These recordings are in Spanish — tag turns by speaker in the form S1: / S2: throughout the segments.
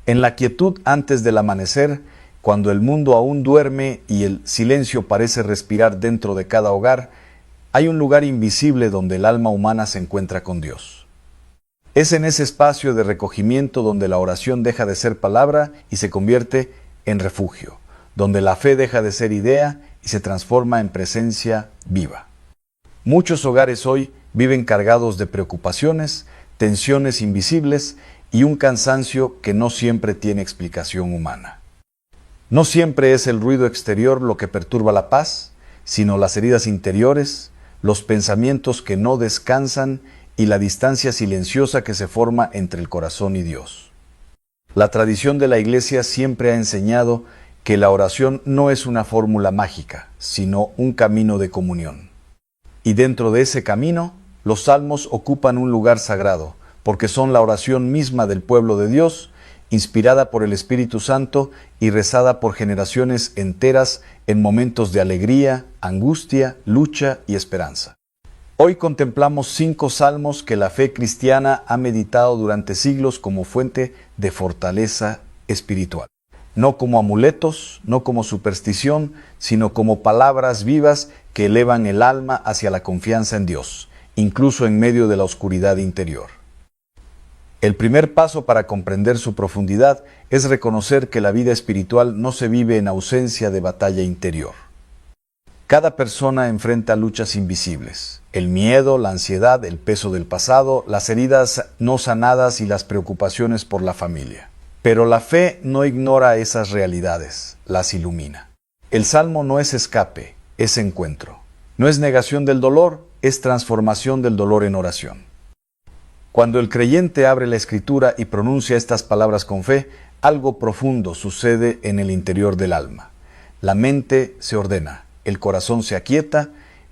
S1: En la quietud antes del amanecer, cuando el mundo aún duerme y el silencio parece respirar dentro de cada hogar, hay un lugar invisible donde el alma humana se encuentra con Dios. Es en ese espacio de recogimiento donde la oración deja de ser palabra y se convierte en refugio, donde la fe deja de ser idea y se transforma en presencia viva. Muchos hogares hoy viven cargados de preocupaciones, tensiones invisibles y un cansancio que no siempre tiene explicación humana. No siempre es el ruido exterior lo que perturba la paz, sino las heridas interiores, los pensamientos que no descansan y la distancia silenciosa que se forma entre el corazón y Dios. La tradición de la Iglesia siempre ha enseñado que la oración no es una fórmula mágica, sino un camino de comunión. Y dentro de ese camino, los salmos ocupan un lugar sagrado, porque son la oración misma del pueblo de Dios, inspirada por el Espíritu Santo y rezada por generaciones enteras en momentos de alegría, angustia, lucha y esperanza. Hoy contemplamos 5 salmos que la fe cristiana ha meditado durante siglos como fuente de fortaleza espiritual. No como amuletos, no como superstición, sino como palabras vivas que elevan el alma hacia la confianza en Dios, incluso en medio de la oscuridad interior. El primer paso para comprender su profundidad es reconocer que la vida espiritual no se vive en ausencia de batalla interior. Cada persona enfrenta luchas invisibles: el miedo, la ansiedad, el peso del pasado, las heridas no sanadas y las preocupaciones por la familia. Pero la fe no ignora esas realidades, las ilumina. El salmo no es escape, es encuentro. No es negación del dolor, es transformación del dolor en oración. Cuando el creyente abre la Escritura y pronuncia estas palabras con fe, algo profundo sucede en el interior del alma. La mente se ordena, el corazón se aquieta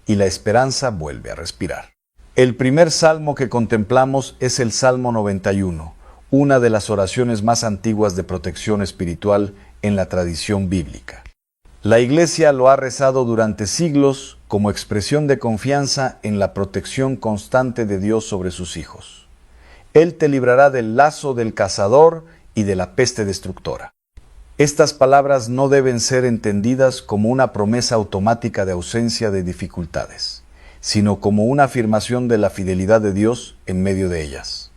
S1: y la esperanza vuelve a respirar. El primer salmo que contemplamos es el Salmo 91, una de las oraciones más antiguas de protección espiritual en la tradición bíblica. La Iglesia lo ha rezado durante siglos como expresión de confianza en la protección constante de Dios sobre sus hijos. Él te librará del lazo del cazador y de la peste destructora. Estas palabras no deben ser entendidas como una promesa automática de ausencia de dificultades, sino como una afirmación de la fidelidad de Dios en medio de ellas.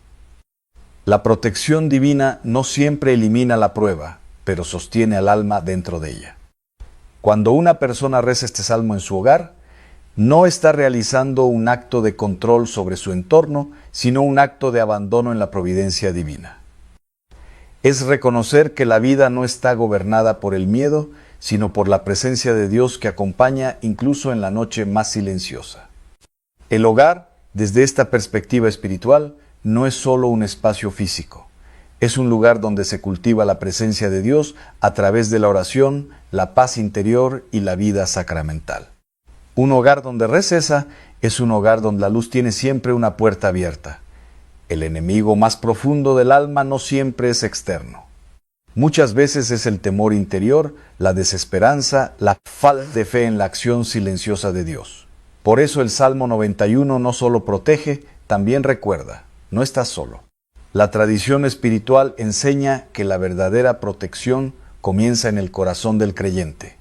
S1: La protección divina no siempre elimina la prueba, pero sostiene al alma dentro de ella. Cuando una persona reza este salmo en su hogar, no está realizando un acto de control sobre su entorno, sino un acto de abandono en la providencia divina. Es reconocer que la vida no está gobernada por el miedo, sino por la presencia de Dios que acompaña incluso en la noche más silenciosa. El hogar, desde esta perspectiva espiritual, no es solo un espacio físico. Es un lugar donde se cultiva la presencia de Dios a través de la oración, la paz interior y la vida sacramental. Un hogar donde recesa es un hogar donde la luz tiene siempre una puerta abierta. El enemigo más profundo del alma no siempre es externo. Muchas veces es el temor interior, la desesperanza, la falta de fe en la acción silenciosa de Dios. Por eso el Salmo 91 no solo protege, también recuerda: no estás solo. La tradición espiritual enseña que la verdadera protección comienza en el corazón del creyente.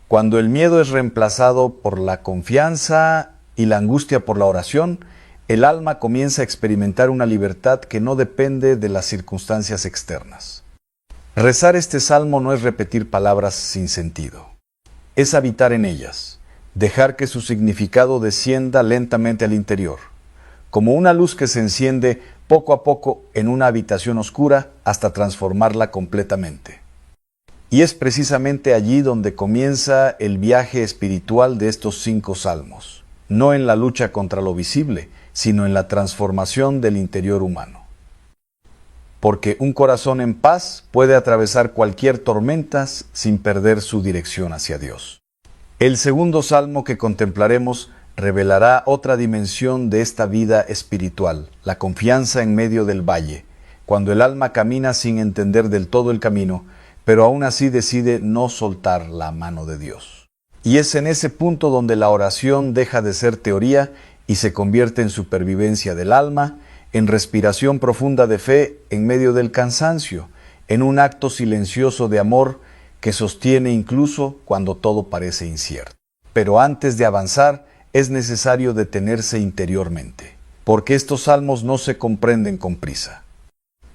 S1: Cuando el miedo es reemplazado por la confianza y la angustia por la oración, el alma comienza a experimentar una libertad que no depende de las circunstancias externas. Rezar este salmo no es repetir palabras sin sentido. Es habitar en ellas, dejar que su significado descienda lentamente al interior, como una luz que se enciende poco a poco en una habitación oscura hasta transformarla completamente. Y es precisamente allí donde comienza el viaje espiritual de estos 5 salmos, no en la lucha contra lo visible, sino en la transformación del interior humano. Porque un corazón en paz puede atravesar cualquier tormenta sin perder su dirección hacia Dios. El segundo salmo que contemplaremos revelará otra dimensión de esta vida espiritual, la confianza en medio del valle, cuando el alma camina sin entender del todo el camino, pero aún así decide no soltar la mano de Dios. Y es en ese punto donde la oración deja de ser teoría y se convierte en supervivencia del alma, en respiración profunda de fe en medio del cansancio, en un acto silencioso de amor que sostiene incluso cuando todo parece incierto. Pero antes de avanzar, es necesario detenerse interiormente, porque estos salmos no se comprenden con prisa.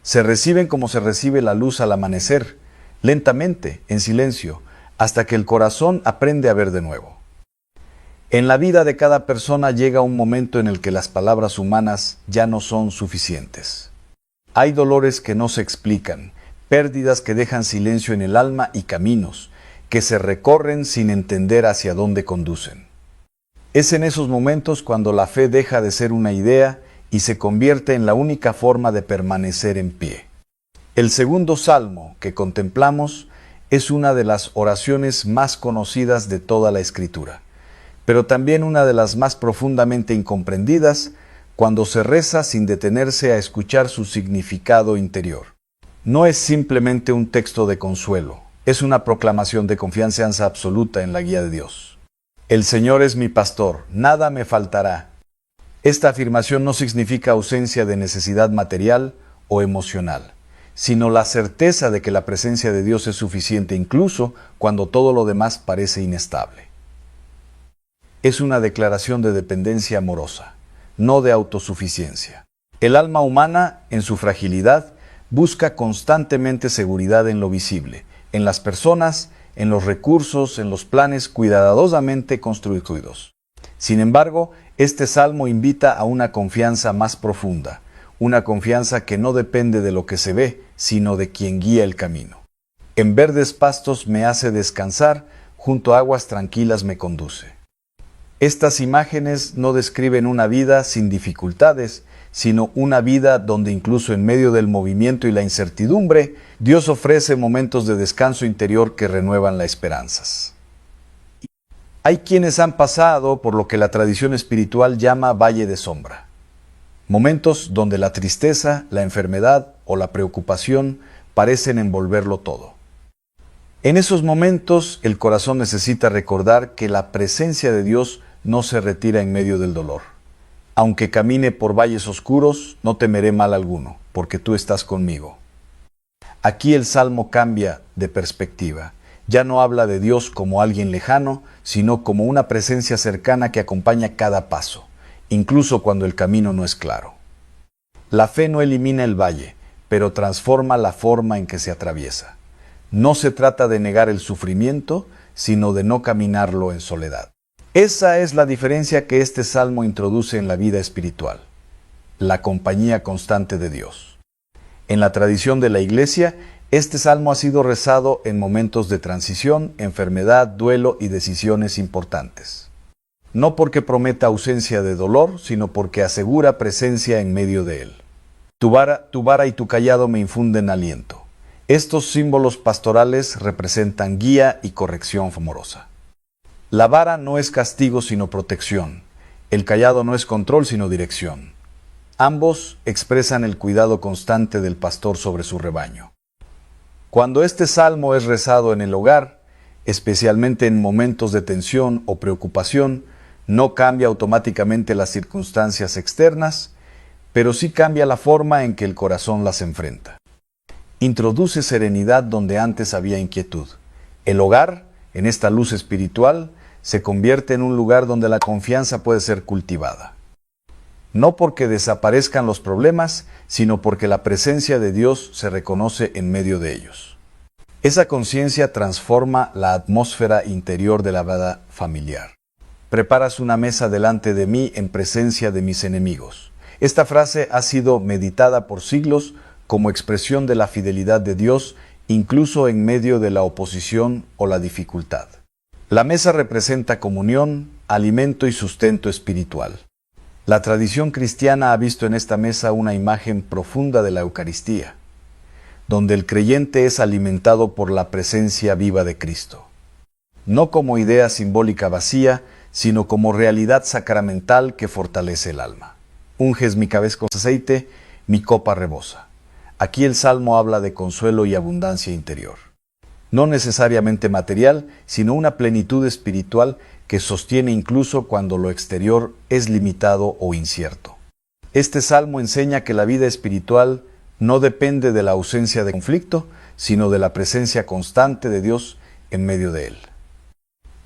S1: Se reciben como se recibe la luz al amanecer, lentamente, en silencio, hasta que el corazón aprende a ver de nuevo. En la vida de cada persona llega un momento en el que las palabras humanas ya no son suficientes. Hay dolores que no se explican, pérdidas que dejan silencio en el alma y caminos que se recorren sin entender hacia dónde conducen. Es en esos momentos cuando la fe deja de ser una idea y se convierte en la única forma de permanecer en pie. El segundo salmo que contemplamos es una de las oraciones más conocidas de toda la Escritura, pero también una de las más profundamente incomprendidas cuando se reza sin detenerse a escuchar su significado interior. No es simplemente un texto de consuelo, es una proclamación de confianza absoluta en la guía de Dios. El Señor es mi pastor, nada me faltará. Esta afirmación no significa ausencia de necesidad material o emocional, sino la certeza de que la presencia de Dios es suficiente incluso cuando todo lo demás parece inestable. Es una declaración de dependencia amorosa, no de autosuficiencia. El alma humana, en su fragilidad, busca constantemente seguridad en lo visible, en las personas, en los recursos, en los planes cuidadosamente construidos. Sin embargo, este salmo invita a una confianza más profunda, una confianza que no depende de lo que se ve, sino de quien guía el camino. En verdes pastos me hace descansar, junto a aguas tranquilas me conduce. Estas imágenes no describen una vida sin dificultades, sino una vida donde incluso en medio del movimiento y la incertidumbre, Dios ofrece momentos de descanso interior que renuevan las esperanzas. Hay quienes han pasado por lo que la tradición espiritual llama valle de sombra. Momentos donde la tristeza, la enfermedad o la preocupación parecen envolverlo todo. En esos momentos, el corazón necesita recordar que la presencia de Dios no se retira en medio del dolor. Aunque camine por valles oscuros, no temeré mal alguno, porque tú estás conmigo. Aquí el Salmo cambia de perspectiva. Ya no habla de Dios como alguien lejano, sino como una presencia cercana que acompaña cada paso, incluso cuando el camino no es claro. La fe no elimina el valle, pero transforma la forma en que se atraviesa. No se trata de negar el sufrimiento, sino de no caminarlo en soledad. Esa es la diferencia que este salmo introduce en la vida espiritual, la compañía constante de Dios. En la tradición de la Iglesia, este salmo ha sido rezado en momentos de transición, enfermedad, duelo y decisiones importantes. No porque prometa ausencia de dolor, sino porque asegura presencia en medio de él. Tu vara y tu cayado me infunden aliento. Estos símbolos pastorales representan guía y corrección amorosa. La vara no es castigo sino protección. El cayado no es control sino dirección. Ambos expresan el cuidado constante del pastor sobre su rebaño. Cuando este salmo es rezado en el hogar, especialmente en momentos de tensión o preocupación, no cambia automáticamente las circunstancias externas, pero sí cambia la forma en que el corazón las enfrenta. Introduce serenidad donde antes había inquietud. El hogar, en esta luz espiritual, se convierte en un lugar donde la confianza puede ser cultivada. No porque desaparezcan los problemas, sino porque la presencia de Dios se reconoce en medio de ellos. Esa conciencia transforma la atmósfera interior de la vida familiar. Preparas una mesa delante de mí en presencia de mis enemigos. Esta frase ha sido meditada por siglos como expresión de la fidelidad de Dios, incluso en medio de la oposición o la dificultad. La mesa representa comunión, alimento y sustento espiritual. La tradición cristiana ha visto en esta mesa una imagen profunda de la Eucaristía, donde el creyente es alimentado por la presencia viva de Cristo. No como idea simbólica vacía, sino como realidad sacramental que fortalece el alma. Unges mi cabeza con aceite, mi copa rebosa. Aquí el Salmo habla de consuelo y abundancia interior. No necesariamente material, sino una plenitud espiritual que sostiene incluso cuando lo exterior es limitado o incierto. Este Salmo enseña que la vida espiritual no depende de la ausencia de conflicto, sino de la presencia constante de Dios en medio de él.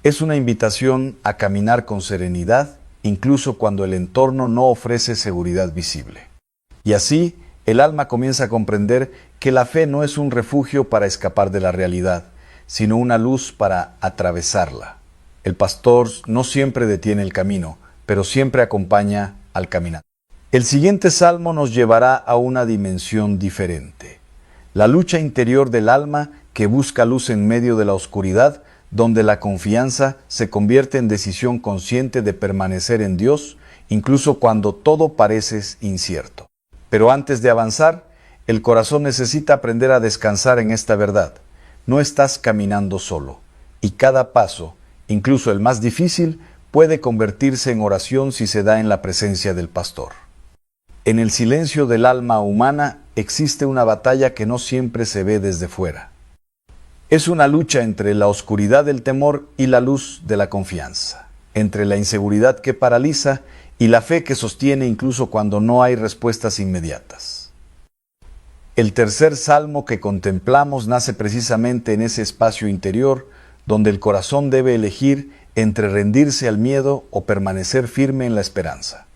S1: Es una invitación a caminar con serenidad, incluso cuando el entorno no ofrece seguridad visible. Y así, el alma comienza a comprender que la fe no es un refugio para escapar de la realidad, sino una luz para atravesarla. El pastor no siempre detiene el camino, pero siempre acompaña al caminante. El siguiente salmo nos llevará a una dimensión diferente. La lucha interior del alma que busca luz en medio de la oscuridad, donde la confianza se convierte en decisión consciente de permanecer en Dios, incluso cuando todo parece incierto. Pero antes de avanzar, el corazón necesita aprender a descansar en esta verdad. No estás caminando solo, y cada paso, incluso el más difícil, puede convertirse en oración si se da en la presencia del pastor. En el silencio del alma humana existe una batalla que no siempre se ve desde fuera. Es una lucha entre la oscuridad del temor y la luz de la confianza, entre la inseguridad que paraliza y la fe que sostiene incluso cuando no hay respuestas inmediatas. El tercer salmo que contemplamos nace precisamente en ese espacio interior donde el corazón debe elegir entre rendirse al miedo o permanecer firme en la esperanza.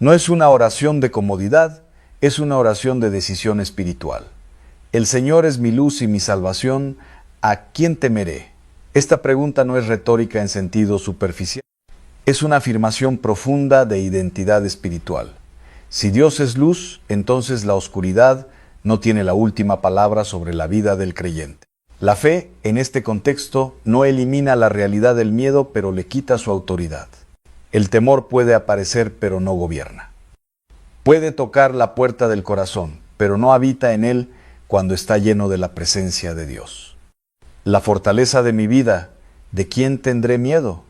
S1: No es una oración de comodidad, es una oración de decisión espiritual. El Señor es mi luz y mi salvación, ¿a quién temeré? Esta pregunta no es retórica en sentido superficial. Es una afirmación profunda de identidad espiritual. Si Dios es luz, entonces la oscuridad no tiene la última palabra sobre la vida del creyente. La fe, en este contexto, no elimina la realidad del miedo, pero le quita su autoridad. El temor puede aparecer, pero no gobierna. Puede tocar la puerta del corazón, pero no habita en él cuando está lleno de la presencia de Dios. La fortaleza de mi vida, ¿de quién tendré miedo?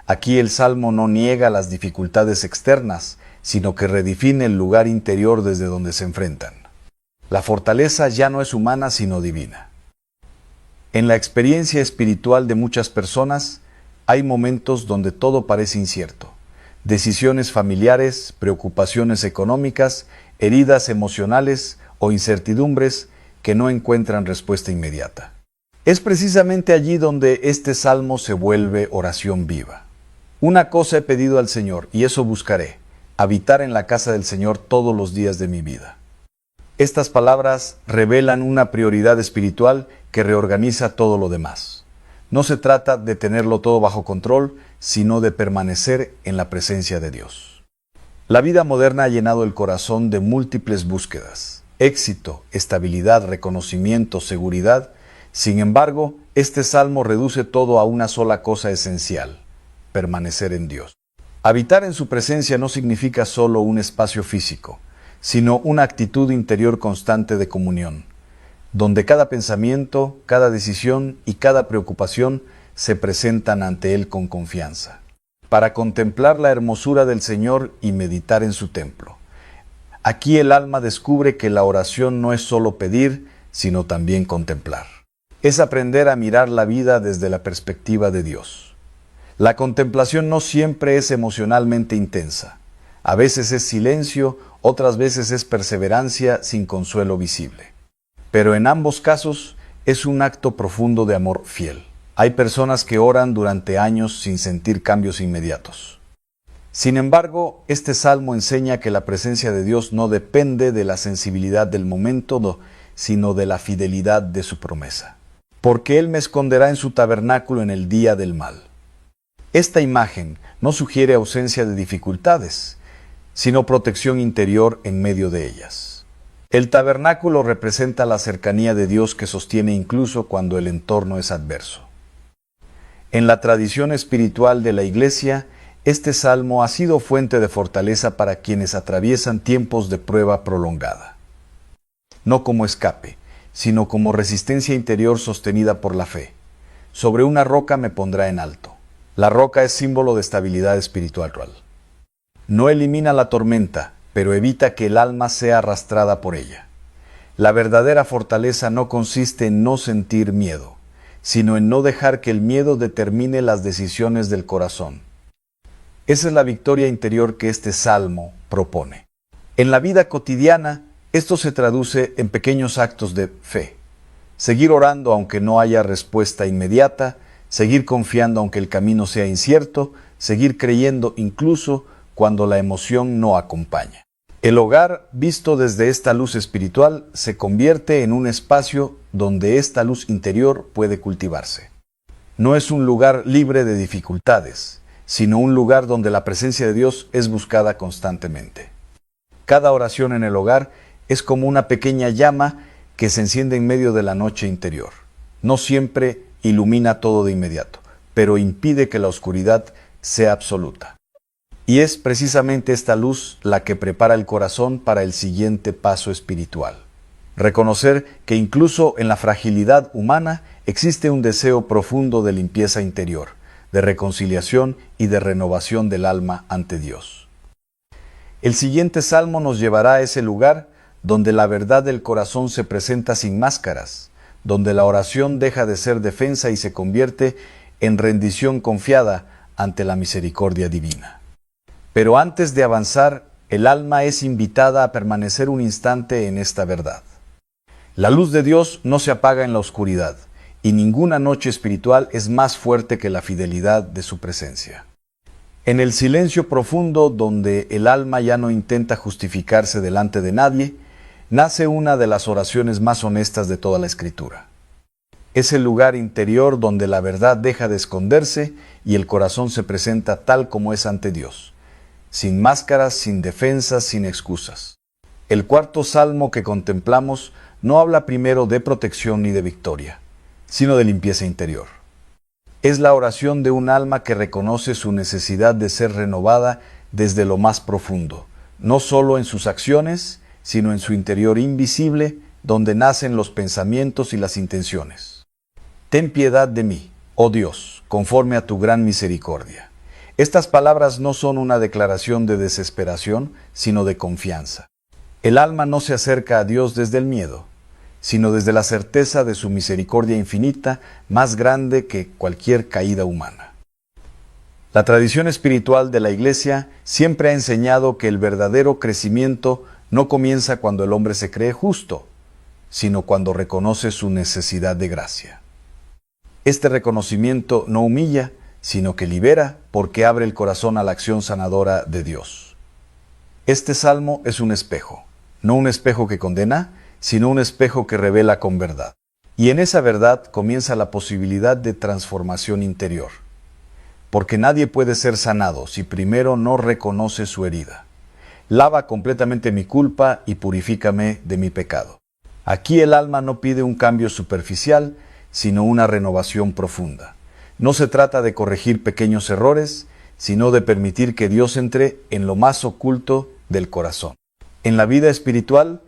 S1: Aquí el Salmo no niega las dificultades externas, sino que redefine el lugar interior desde donde se enfrentan. La fortaleza ya no es humana, sino divina. En la experiencia espiritual de muchas personas, hay momentos donde todo parece incierto. Decisiones familiares, preocupaciones económicas, heridas emocionales o incertidumbres que no encuentran respuesta inmediata. Es precisamente allí donde este salmo se vuelve oración viva. Una cosa he pedido al Señor, y eso buscaré, habitar en la casa del Señor todos los días de mi vida. Estas palabras revelan una prioridad espiritual que reorganiza todo lo demás. No se trata de tenerlo todo bajo control, sino de permanecer en la presencia de Dios. La vida moderna ha llenado el corazón de múltiples búsquedas: éxito, estabilidad, reconocimiento, seguridad. Sin embargo, este salmo reduce todo a una sola cosa esencial: permanecer en Dios. Habitar en su presencia no significa solo un espacio físico, sino una actitud interior constante de comunión, donde cada pensamiento, cada decisión y cada preocupación se presentan ante Él con confianza, para contemplar la hermosura del Señor y meditar en su templo. Aquí el alma descubre que la oración no es solo pedir, sino también contemplar. Es aprender a mirar la vida desde la perspectiva de Dios. La contemplación no siempre es emocionalmente intensa. A veces es silencio, otras veces es perseverancia sin consuelo visible. Pero en ambos casos es un acto profundo de amor fiel. Hay personas que oran durante años sin sentir cambios inmediatos. Sin embargo, este salmo enseña que la presencia de Dios no depende de la sensibilidad del momento, sino de la fidelidad de su promesa. Porque Él me esconderá en su tabernáculo en el día del mal. Esta imagen no sugiere ausencia de dificultades, sino protección interior en medio de ellas. El tabernáculo representa la cercanía de Dios que sostiene incluso cuando el entorno es adverso. En la tradición espiritual de la Iglesia, este salmo ha sido fuente de fortaleza para quienes atraviesan tiempos de prueba prolongada. No como escape, sino como resistencia interior sostenida por la fe. Sobre una roca me pondrá en alto. La roca es símbolo de estabilidad espiritual. No elimina la tormenta, pero evita que el alma sea arrastrada por ella. La verdadera fortaleza no consiste en no sentir miedo, sino en no dejar que el miedo determine las decisiones del corazón. Esa es la victoria interior que este salmo propone. En la vida cotidiana, esto se traduce en pequeños actos de fe. seguir orando aunque no haya respuesta inmediata, seguir confiando aunque el camino sea incierto, seguir creyendo incluso cuando la emoción no acompaña. El hogar, visto desde esta luz espiritual, se convierte en un espacio donde esta luz interior puede cultivarse. No es un lugar libre de dificultades, sino un lugar donde la presencia de Dios es buscada constantemente. Cada oración en el hogar es como una pequeña llama que se enciende en medio de la noche interior. No siempre ilumina todo de inmediato, pero impide que la oscuridad sea absoluta. Y es precisamente esta luz la que prepara el corazón para el siguiente paso espiritual. Reconocer que incluso en la fragilidad humana existe un deseo profundo de limpieza interior, de reconciliación y de renovación del alma ante Dios. El siguiente salmo nos llevará a ese lugar donde la verdad del corazón se presenta sin máscaras, donde la oración deja de ser defensa y se convierte en rendición confiada ante la misericordia divina. Pero antes de avanzar, el alma es invitada a permanecer un instante en esta verdad. La luz de Dios no se apaga en la oscuridad, y ninguna noche espiritual es más fuerte que la fidelidad de su presencia. En el silencio profundo, donde el alma ya no intenta justificarse delante de nadie, nace una de las oraciones más honestas de toda la Escritura. Es el lugar interior donde la verdad deja de esconderse y el corazón se presenta tal como es ante Dios, sin máscaras, sin defensas, sin excusas. El cuarto salmo que contemplamos no habla primero de protección ni de victoria, sino de limpieza interior. Es la oración de un alma que reconoce su necesidad de ser renovada desde lo más profundo, no solo en sus acciones, sino en su interior invisible, donde nacen los pensamientos y las intenciones. Ten piedad de mí, oh Dios, conforme a tu gran misericordia. Estas palabras no son una declaración de desesperación, sino de confianza. El alma no se acerca a Dios desde el miedo, sino desde la certeza de su misericordia infinita, más grande que cualquier caída humana. La tradición espiritual de la Iglesia siempre ha enseñado que el verdadero crecimiento no comienza cuando el hombre se cree justo, sino cuando reconoce su necesidad de gracia. Este reconocimiento no humilla, sino que libera porque abre el corazón a la acción sanadora de Dios. Este salmo es un espejo, no un espejo que condena, sino un espejo que revela con verdad. Y en esa verdad comienza la posibilidad de transformación interior, porque nadie puede ser sanado si primero no reconoce su herida. Lava completamente mi culpa y purifícame de mi pecado. Aquí el alma no pide un cambio superficial, sino una renovación profunda. No se trata de corregir pequeños errores, sino de permitir que Dios entre en lo más oculto del corazón. En la vida espiritual,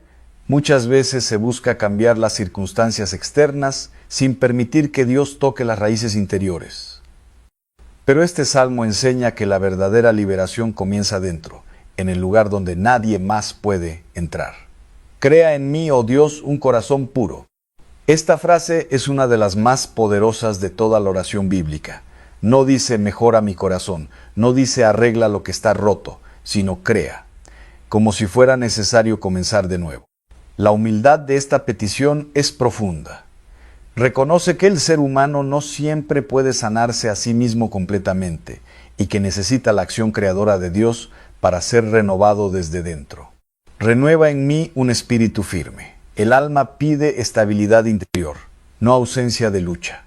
S1: muchas veces se busca cambiar las circunstancias externas sin permitir que Dios toque las raíces interiores. Pero este salmo enseña que la verdadera liberación comienza dentro, en el lugar donde nadie más puede entrar. Crea en mí, oh Dios, un corazón puro. Esta frase es una de las más poderosas de toda la oración bíblica. No dice mejora mi corazón, no dice arregla lo que está roto, sino crea, como si fuera necesario comenzar de nuevo. La humildad de esta petición es profunda. Reconoce que el ser humano no siempre puede sanarse a sí mismo completamente y que necesita la acción creadora de Dios para ser renovado desde dentro. Renueva en mí un espíritu firme. El alma pide estabilidad interior, no ausencia de lucha,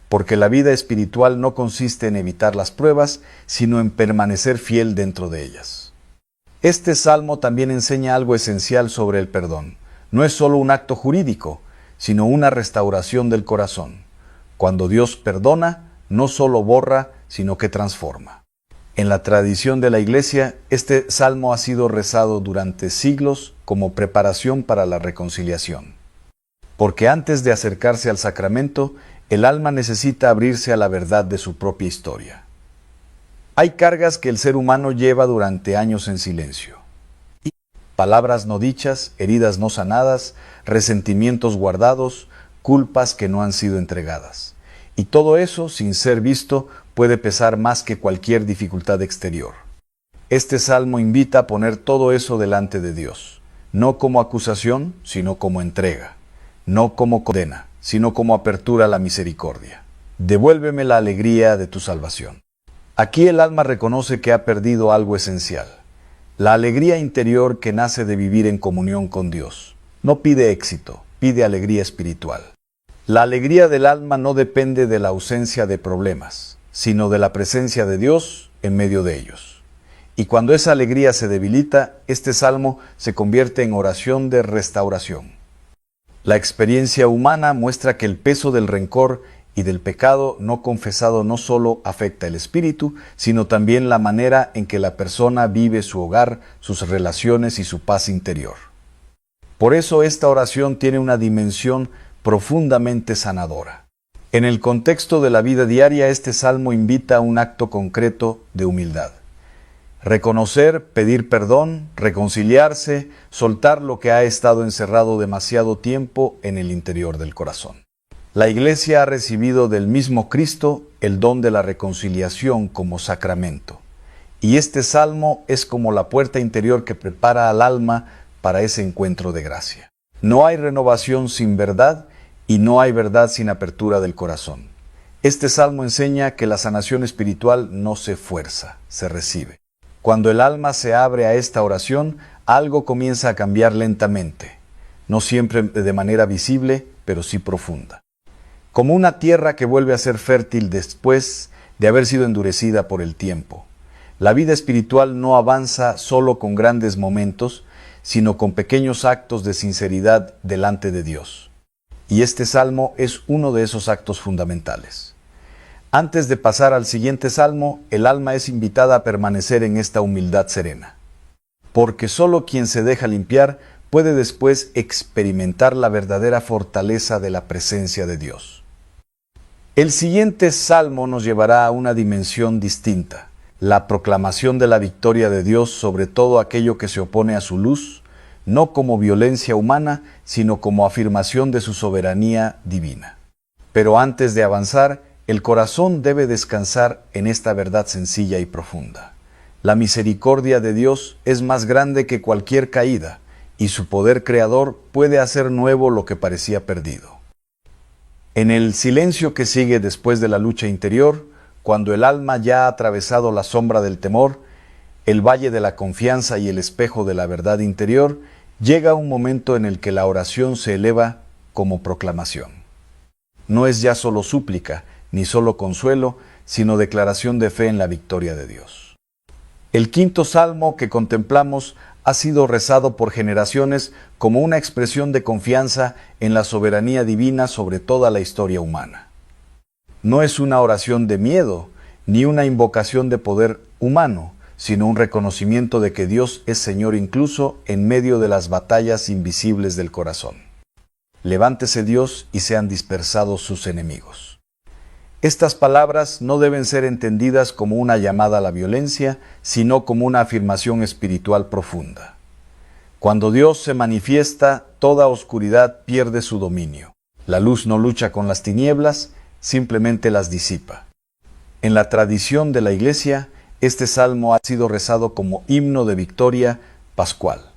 S1: porque la vida espiritual no consiste en evitar las pruebas, sino en permanecer fiel dentro de ellas. Este salmo también enseña algo esencial sobre el perdón. No es solo un acto jurídico, sino una restauración del corazón. Cuando Dios perdona, no solo borra, sino que transforma. En la tradición de la Iglesia, este salmo ha sido rezado durante siglos como preparación para la reconciliación. Porque antes de acercarse al sacramento, el alma necesita abrirse a la verdad de su propia historia. Hay cargas que el ser humano lleva durante años en silencio. Palabras no dichas, heridas no sanadas, resentimientos guardados, culpas que no han sido entregadas. Y todo eso, sin ser visto, puede pesar más que cualquier dificultad exterior. Este salmo invita a poner todo eso delante de Dios, no como acusación, sino como entrega, no como condena, sino como apertura a la misericordia. Devuélveme la alegría de tu salvación. Aquí el alma reconoce que ha perdido algo esencial, la alegría interior que nace de vivir en comunión con Dios. No pide éxito, pide alegría espiritual. La alegría del alma no depende de la ausencia de problemas, sino de la presencia de Dios en medio de ellos. Y cuando esa alegría se debilita, este salmo se convierte en oración de restauración. La experiencia humana muestra que el peso del rencor y del pecado no confesado no solo afecta el espíritu, sino también la manera en que la persona vive su hogar, sus relaciones y su paz interior. Por eso esta oración tiene una dimensión profundamente sanadora. En el contexto de la vida diaria, este salmo invita a un acto concreto de humildad. Reconocer, pedir perdón, reconciliarse, soltar lo que ha estado encerrado demasiado tiempo en el interior del corazón. La Iglesia ha recibido del mismo Cristo el don de la reconciliación como sacramento. Y este salmo es como la puerta interior que prepara al alma para ese encuentro de gracia. No hay renovación sin verdad y no hay verdad sin apertura del corazón. Este salmo enseña que la sanación espiritual no se fuerza, se recibe. Cuando el alma se abre a esta oración, algo comienza a cambiar lentamente, no siempre de manera visible, pero sí profunda. Como una tierra que vuelve a ser fértil después de haber sido endurecida por el tiempo. La vida espiritual no avanza solo con grandes momentos, sino con pequeños actos de sinceridad delante de Dios. Y este salmo es uno de esos actos fundamentales. Antes de pasar al siguiente salmo, el alma es invitada a permanecer en esta humildad serena. Porque solo quien se deja limpiar puede después experimentar la verdadera fortaleza de la presencia de Dios. El siguiente salmo nos llevará a una dimensión distinta, la proclamación de la victoria de Dios sobre todo aquello que se opone a su luz, no como violencia humana, sino como afirmación de su soberanía divina. Pero antes de avanzar, el corazón debe descansar en esta verdad sencilla y profunda. La misericordia de Dios es más grande que cualquier caída, y su poder creador puede hacer nuevo lo que parecía perdido. En el silencio que sigue después de la lucha interior, cuando el alma ya ha atravesado la sombra del temor, el valle de la confianza y el espejo de la verdad interior, llega un momento en el que la oración se eleva como proclamación. No es ya solo súplica, ni solo consuelo, sino declaración de fe en la victoria de Dios. El quinto salmo que contemplamos ha sido rezado por generaciones como una expresión de confianza en la soberanía divina sobre toda la historia humana. No es una oración de miedo, ni una invocación de poder humano, sino un reconocimiento de que Dios es Señor incluso en medio de las batallas invisibles del corazón. Levántese Dios y sean dispersados sus enemigos. Estas palabras no deben ser entendidas como una llamada a la violencia, sino como una afirmación espiritual profunda. Cuando Dios se manifiesta, toda oscuridad pierde su dominio. La luz no lucha con las tinieblas, simplemente las disipa. En la tradición de la Iglesia, este salmo ha sido rezado como himno de victoria pascual,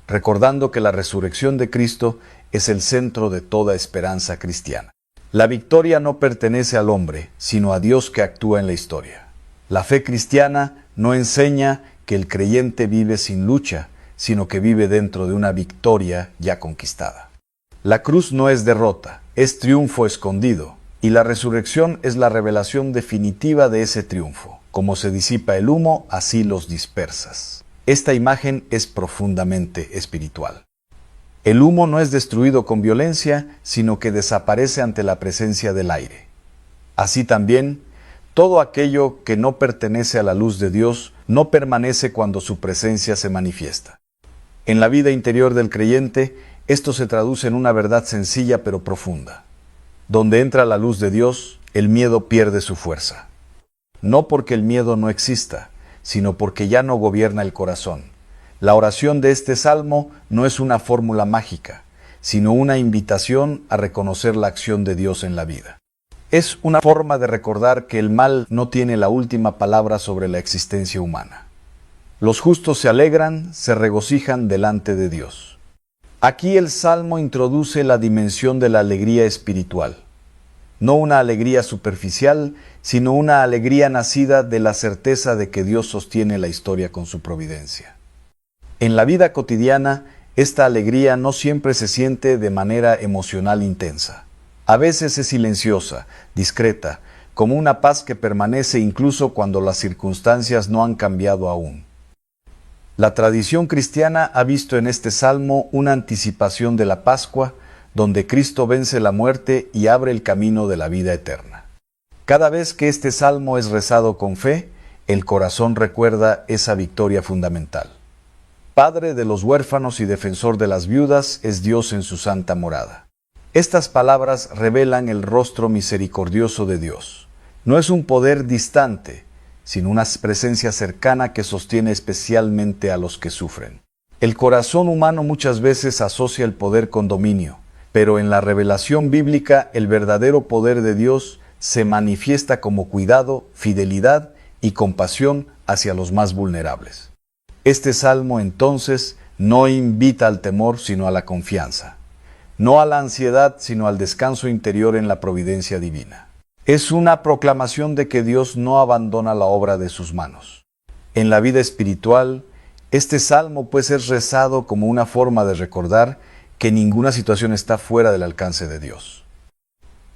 S1: recordando que la resurrección de Cristo es el centro de toda esperanza cristiana. La victoria no pertenece al hombre, sino a Dios que actúa en la historia. La fe cristiana no enseña que el creyente vive sin lucha, sino que vive dentro de una victoria ya conquistada. La cruz no es derrota, es triunfo escondido, y la resurrección es la revelación definitiva de ese triunfo. Como se disipa el humo, así los dispersas. Esta imagen es profundamente espiritual. El humo no es destruido con violencia, sino que desaparece ante la presencia del aire. Así también, todo aquello que no pertenece a la luz de Dios no permanece cuando su presencia se manifiesta. En la vida interior del creyente, esto se traduce en una verdad sencilla pero profunda. Donde entra la luz de Dios, el miedo pierde su fuerza. No porque el miedo no exista, sino porque ya no gobierna el corazón. La oración de este salmo no es una fórmula mágica, sino una invitación a reconocer la acción de Dios en la vida. Es una forma de recordar que el mal no tiene la última palabra sobre la existencia humana. Los justos se alegran, se regocijan delante de Dios. Aquí el Salmo introduce la dimensión de la alegría espiritual. No una alegría superficial, sino una alegría nacida de la certeza de que Dios sostiene la historia con su providencia. En la vida cotidiana, esta alegría no siempre se siente de manera emocional intensa. A veces es silenciosa, discreta, como una paz que permanece incluso cuando las circunstancias no han cambiado aún. La tradición cristiana ha visto en este salmo una anticipación de la Pascua, donde Cristo vence la muerte y abre el camino de la vida eterna. Cada vez que este salmo es rezado con fe, el corazón recuerda esa victoria fundamental. Padre de los huérfanos y defensor de las viudas es Dios en su santa morada. Estas palabras revelan el rostro misericordioso de Dios. No es un poder distante, sino una presencia cercana que sostiene especialmente a los que sufren. El corazón humano muchas veces asocia el poder con dominio, pero en la revelación bíblica el verdadero poder de Dios se manifiesta como cuidado, fidelidad y compasión hacia los más vulnerables. Este salmo entonces no invita al temor sino a la confianza, no a la ansiedad sino al descanso interior en la providencia divina. Es una proclamación de que Dios no abandona la obra de sus manos. En la vida espiritual, este salmo puede ser rezado como una forma de recordar que ninguna situación está fuera del alcance de Dios.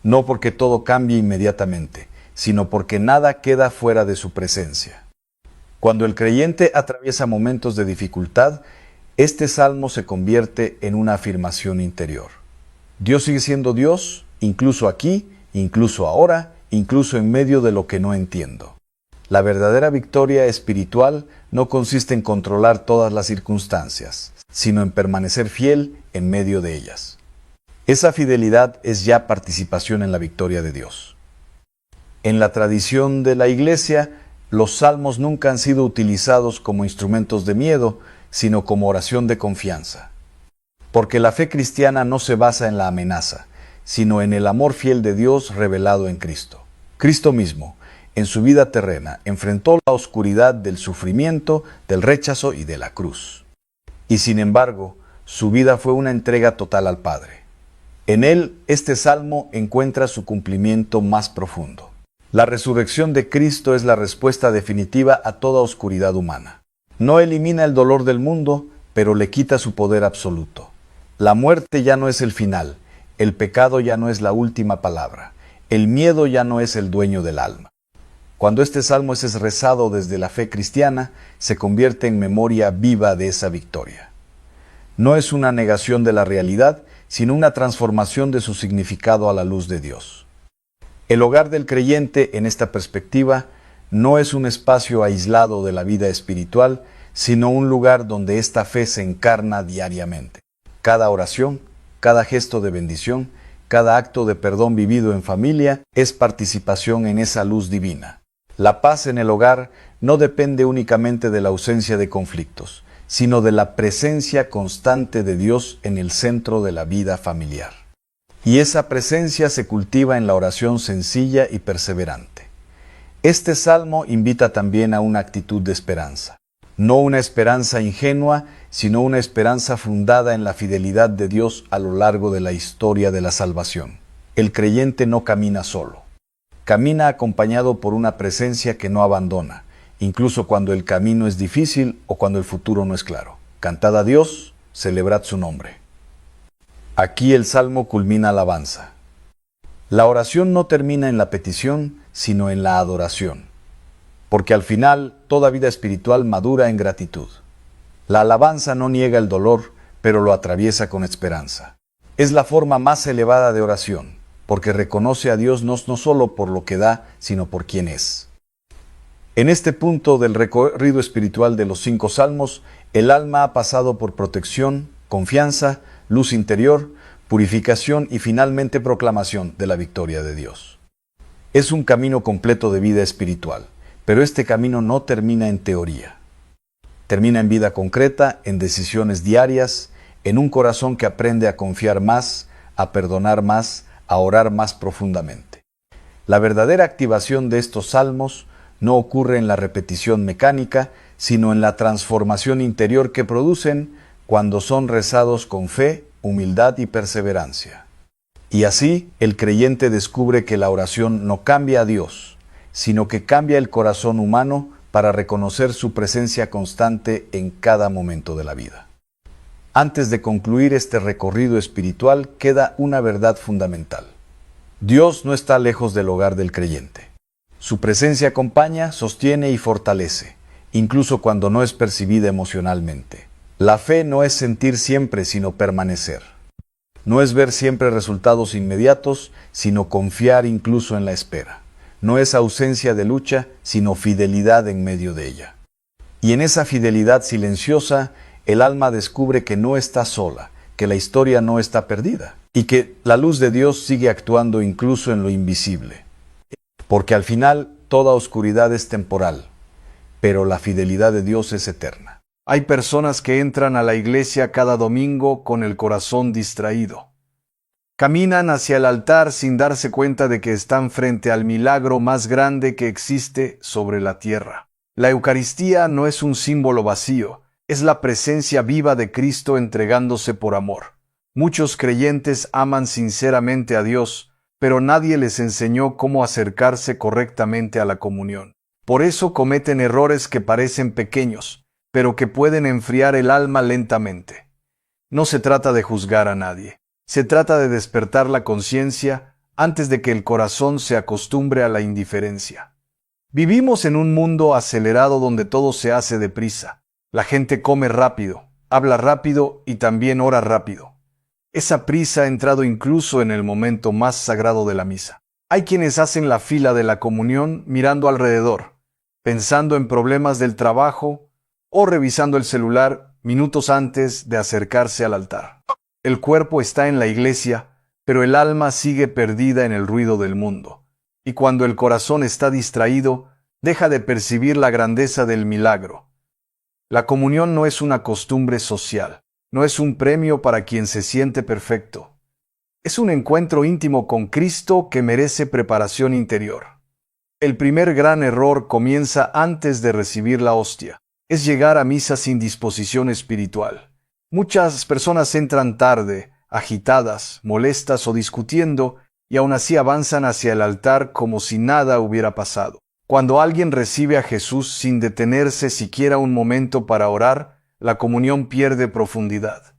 S1: No porque todo cambie inmediatamente, sino porque nada queda fuera de su presencia. Cuando el creyente atraviesa momentos de dificultad, este salmo se convierte en una afirmación interior. Dios sigue siendo Dios, incluso aquí, incluso ahora, incluso en medio de lo que no entiendo. La verdadera victoria espiritual no consiste en controlar todas las circunstancias, sino en permanecer fiel en medio de ellas. Esa fidelidad es ya participación en la victoria de Dios. En la tradición de la Iglesia, los salmos nunca han sido utilizados como instrumentos de miedo, sino como oración de confianza. Porque la fe cristiana no se basa en la amenaza, sino en el amor fiel de Dios revelado en Cristo. Cristo mismo, en su vida terrena, enfrentó la oscuridad del sufrimiento, del rechazo y de la cruz. Y sin embargo, su vida fue una entrega total al Padre. En él, este salmo encuentra su cumplimiento más profundo. La resurrección de Cristo es la respuesta definitiva a toda oscuridad humana. No elimina el dolor del mundo, pero le quita su poder absoluto. La muerte ya no es el final, el pecado ya no es la última palabra, el miedo ya no es el dueño del alma. Cuando este salmo es rezado desde la fe cristiana, se convierte en memoria viva de esa victoria. No es una negación de la realidad, sino una transformación de su significado a la luz de Dios. El hogar del creyente, en esta perspectiva, no es un espacio aislado de la vida espiritual, sino un lugar donde esta fe se encarna diariamente. Cada oración, cada gesto de bendición, cada acto de perdón vivido en familia es participación en esa luz divina. La paz en el hogar no depende únicamente de la ausencia de conflictos, sino de la presencia constante de Dios en el centro de la vida familiar. Y esa presencia se cultiva en la oración sencilla y perseverante. Este salmo invita también a una actitud de esperanza. No una esperanza ingenua, sino una esperanza fundada en la fidelidad de Dios a lo largo de la historia de la salvación. El creyente no camina solo. Camina acompañado por una presencia que no abandona, incluso cuando el camino es difícil o cuando el futuro no es claro. Cantad a Dios, celebrad su nombre. Aquí el salmo culmina alabanza. La oración no termina en la petición, sino en la adoración, porque al final toda vida espiritual madura en gratitud. La alabanza no niega el dolor, pero lo atraviesa con esperanza. Es la forma más elevada de oración, porque reconoce a Dios no solo por lo que da, sino por quien es. En este punto del recorrido espiritual de los 5 salmos, el alma ha pasado por protección, confianza, luz interior, purificación y finalmente proclamación de la victoria de Dios. Es un camino completo de vida espiritual, pero este camino no termina en teoría. Termina en vida concreta, en decisiones diarias, en un corazón que aprende a confiar más, a perdonar más, a orar más profundamente. La verdadera activación de estos salmos no ocurre en la repetición mecánica, sino en la transformación interior que producen cuando son rezados con fe, humildad y perseverancia. Y así el creyente descubre que la oración no cambia a Dios, sino que cambia el corazón humano para reconocer su presencia constante en cada momento de la vida. Antes de concluir este recorrido espiritual, queda una verdad fundamental. Dios no está lejos del hogar del creyente. Su presencia acompaña, sostiene y fortalece, incluso cuando no es percibida emocionalmente. La fe no es sentir siempre, sino permanecer. No es ver siempre resultados inmediatos, sino confiar incluso en la espera. No es ausencia de lucha, sino fidelidad en medio de ella. Y en esa fidelidad silenciosa, el alma descubre que no está sola, que la historia no está perdida, y que la luz de Dios sigue actuando incluso en lo invisible. Porque al final, toda oscuridad es temporal, pero la fidelidad de Dios es eterna.
S2: Hay personas que entran a la iglesia cada domingo con el corazón distraído. Caminan hacia el altar sin darse cuenta de que están frente al milagro más grande que existe sobre la tierra. La Eucaristía no es un símbolo vacío, es la presencia viva de Cristo entregándose por amor. Muchos creyentes aman sinceramente a Dios, pero nadie les enseñó cómo acercarse correctamente a la comunión. Por eso cometen errores que parecen pequeños, pero que pueden enfriar el alma lentamente. No se trata de juzgar a nadie. Se trata de despertar la conciencia antes de que el corazón se acostumbre a la indiferencia. Vivimos en un mundo acelerado donde todo se hace deprisa. La gente come rápido, habla rápido y también ora rápido. Esa prisa ha entrado incluso en el momento más sagrado de la misa. Hay quienes hacen la fila de la comunión mirando alrededor, pensando en problemas del trabajo o revisando el celular minutos antes de acercarse al altar. El cuerpo está en la iglesia, pero el alma sigue perdida en el ruido del mundo. Y cuando el corazón está distraído, deja de percibir la grandeza del milagro. La comunión no es una costumbre social, no es un premio para quien se siente perfecto. Es un encuentro íntimo con Cristo que merece preparación interior. El primer gran error comienza antes de recibir la hostia. Es llegar a misa sin disposición espiritual. Muchas personas entran tarde, agitadas, molestas o discutiendo, y aún así avanzan hacia el altar como si nada hubiera pasado. Cuando alguien recibe a Jesús sin detenerse siquiera un momento para orar, la comunión pierde profundidad.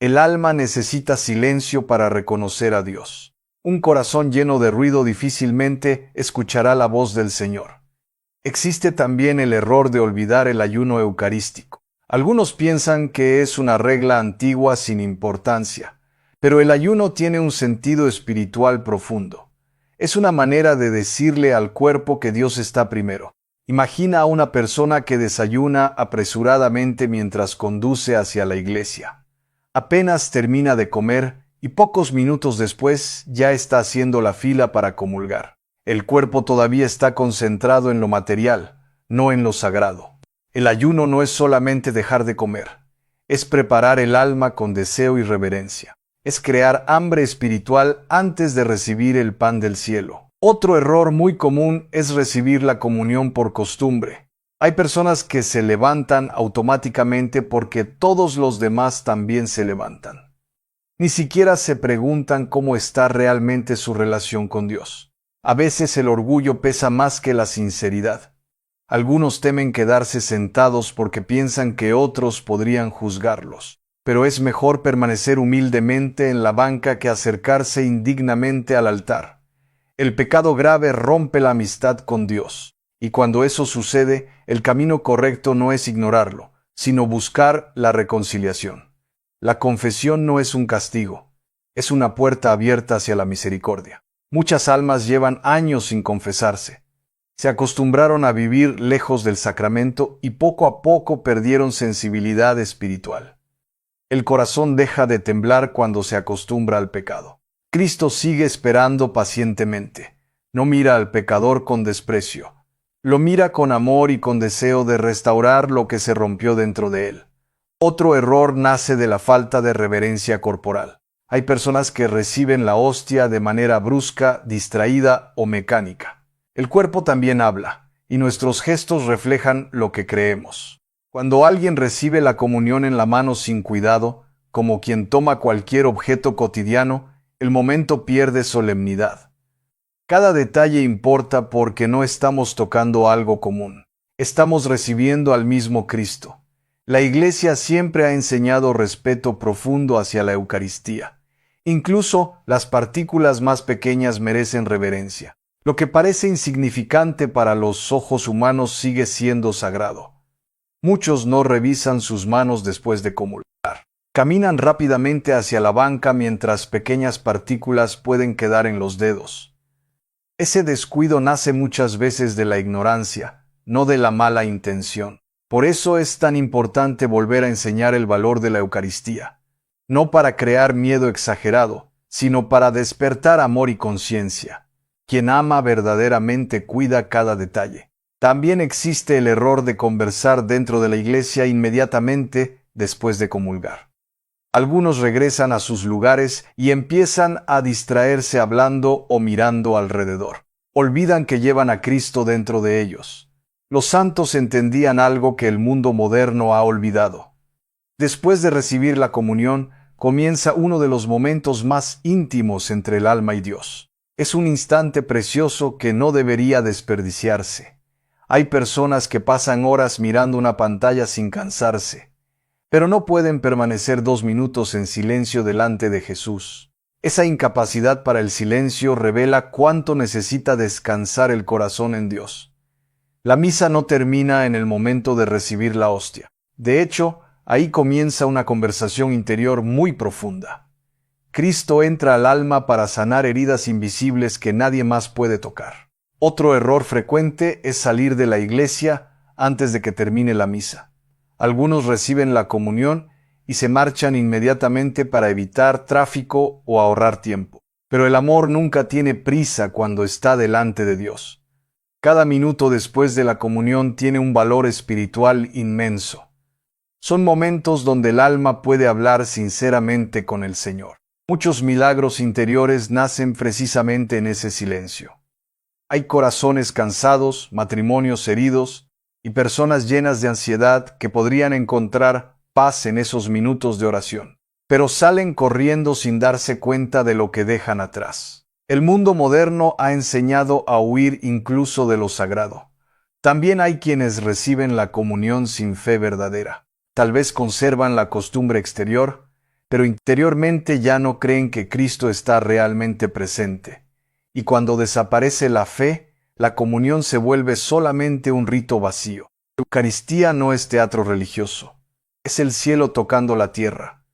S2: El alma necesita silencio para reconocer a Dios. Un corazón lleno de ruido difícilmente escuchará la voz del Señor. Existe también el error de olvidar el ayuno eucarístico. Algunos piensan que es una regla antigua sin importancia, pero el ayuno tiene un sentido espiritual profundo. Es una manera de decirle al cuerpo que Dios está primero. Imagina a una persona que desayuna apresuradamente mientras conduce hacia la iglesia. Apenas termina de comer y pocos minutos después ya está haciendo la fila para comulgar. El cuerpo todavía está concentrado en lo material, no en lo sagrado. El ayuno no es solamente dejar de comer, es preparar el alma con deseo y reverencia. Es crear hambre espiritual antes de recibir el pan del cielo. Otro error muy común es recibir la comunión por costumbre. Hay personas que se levantan automáticamente porque todos los demás también se levantan. Ni siquiera se preguntan cómo está realmente su relación con Dios. A veces el orgullo pesa más que la sinceridad. Algunos temen quedarse sentados porque piensan que otros podrían juzgarlos. Pero es mejor permanecer humildemente en la banca que acercarse indignamente al altar. El pecado grave rompe la amistad con Dios, y cuando eso sucede, el camino correcto no es ignorarlo, sino buscar la reconciliación. La confesión no es un castigo, es una puerta abierta hacia la misericordia. Muchas almas llevan años sin confesarse. Se acostumbraron a vivir lejos del sacramento y poco a poco perdieron sensibilidad espiritual. El corazón deja de temblar cuando se acostumbra al pecado. Cristo sigue esperando pacientemente. No mira al pecador con desprecio. Lo mira con amor y con deseo de restaurar lo que se rompió dentro de él. Otro error nace de la falta de reverencia corporal. Hay personas que reciben la hostia de manera brusca, distraída o mecánica. El cuerpo también habla, y nuestros gestos reflejan lo que creemos. Cuando alguien recibe la comunión en la mano sin cuidado, como quien toma cualquier objeto cotidiano, el momento pierde solemnidad. Cada detalle importa porque no estamos tocando algo común. Estamos recibiendo al mismo Cristo. La Iglesia siempre ha enseñado respeto profundo hacia la Eucaristía. Incluso las partículas más pequeñas merecen reverencia. Lo que parece insignificante para los ojos humanos sigue siendo sagrado. Muchos no revisan sus manos después de comulgar. Caminan rápidamente hacia la banca mientras pequeñas partículas pueden quedar en los dedos. Ese descuido nace muchas veces de la ignorancia, no de la mala intención. Por eso es tan importante volver a enseñar el valor de la Eucaristía, no para crear miedo exagerado, sino para despertar amor y conciencia. Quien ama verdaderamente cuida cada detalle. También existe el error de conversar dentro de la iglesia inmediatamente después de comulgar. Algunos regresan a sus lugares y empiezan a distraerse hablando o mirando alrededor. Olvidan que llevan a Cristo dentro de ellos. Los santos entendían algo que el mundo moderno ha olvidado. Después de recibir la comunión, comienza uno de los momentos más íntimos entre el alma y Dios. Es un instante precioso que no debería desperdiciarse. Hay personas que pasan horas mirando una pantalla sin cansarse, pero no pueden permanecer 2 minutos en silencio delante de Jesús. Esa incapacidad para el silencio revela cuánto necesita descansar el corazón en Dios. La misa no termina en el momento de recibir la hostia. De hecho, ahí comienza una conversación interior muy profunda. Cristo entra al alma para sanar heridas invisibles que nadie más puede tocar. Otro error frecuente es salir de la iglesia antes de que termine la misa. Algunos reciben la comunión y se marchan inmediatamente para evitar tráfico o ahorrar tiempo. Pero el amor nunca tiene prisa cuando está delante de Dios. Cada minuto después de la comunión tiene un valor espiritual inmenso. Son momentos donde el alma puede hablar sinceramente con el Señor. Muchos milagros interiores nacen precisamente en ese silencio. Hay corazones cansados, matrimonios heridos y personas llenas de ansiedad que podrían encontrar paz en esos minutos de oración, pero salen corriendo sin darse cuenta de lo que dejan atrás. El mundo moderno ha enseñado a huir incluso de lo sagrado. También hay quienes reciben la comunión sin fe verdadera. Tal vez conservan la costumbre exterior, pero interiormente ya no creen que Cristo está realmente presente. Y cuando desaparece la fe, la comunión se vuelve solamente un rito vacío. La Eucaristía no es teatro religioso. Es el cielo tocando la tierra.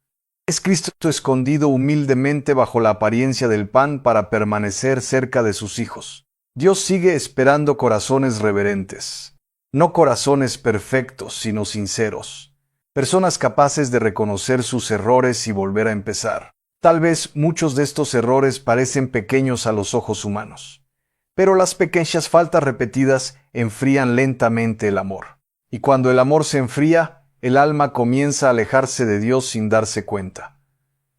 S2: Es Cristo escondido humildemente bajo la apariencia del pan para permanecer cerca de sus hijos. Dios sigue esperando corazones reverentes. No corazones perfectos, sino sinceros. Personas capaces de reconocer sus errores y volver a empezar. Tal vez muchos de estos errores parecen pequeños a los ojos humanos, pero las pequeñas faltas repetidas enfrían lentamente el amor. Y cuando el amor se enfría, el alma comienza a alejarse de Dios sin darse cuenta.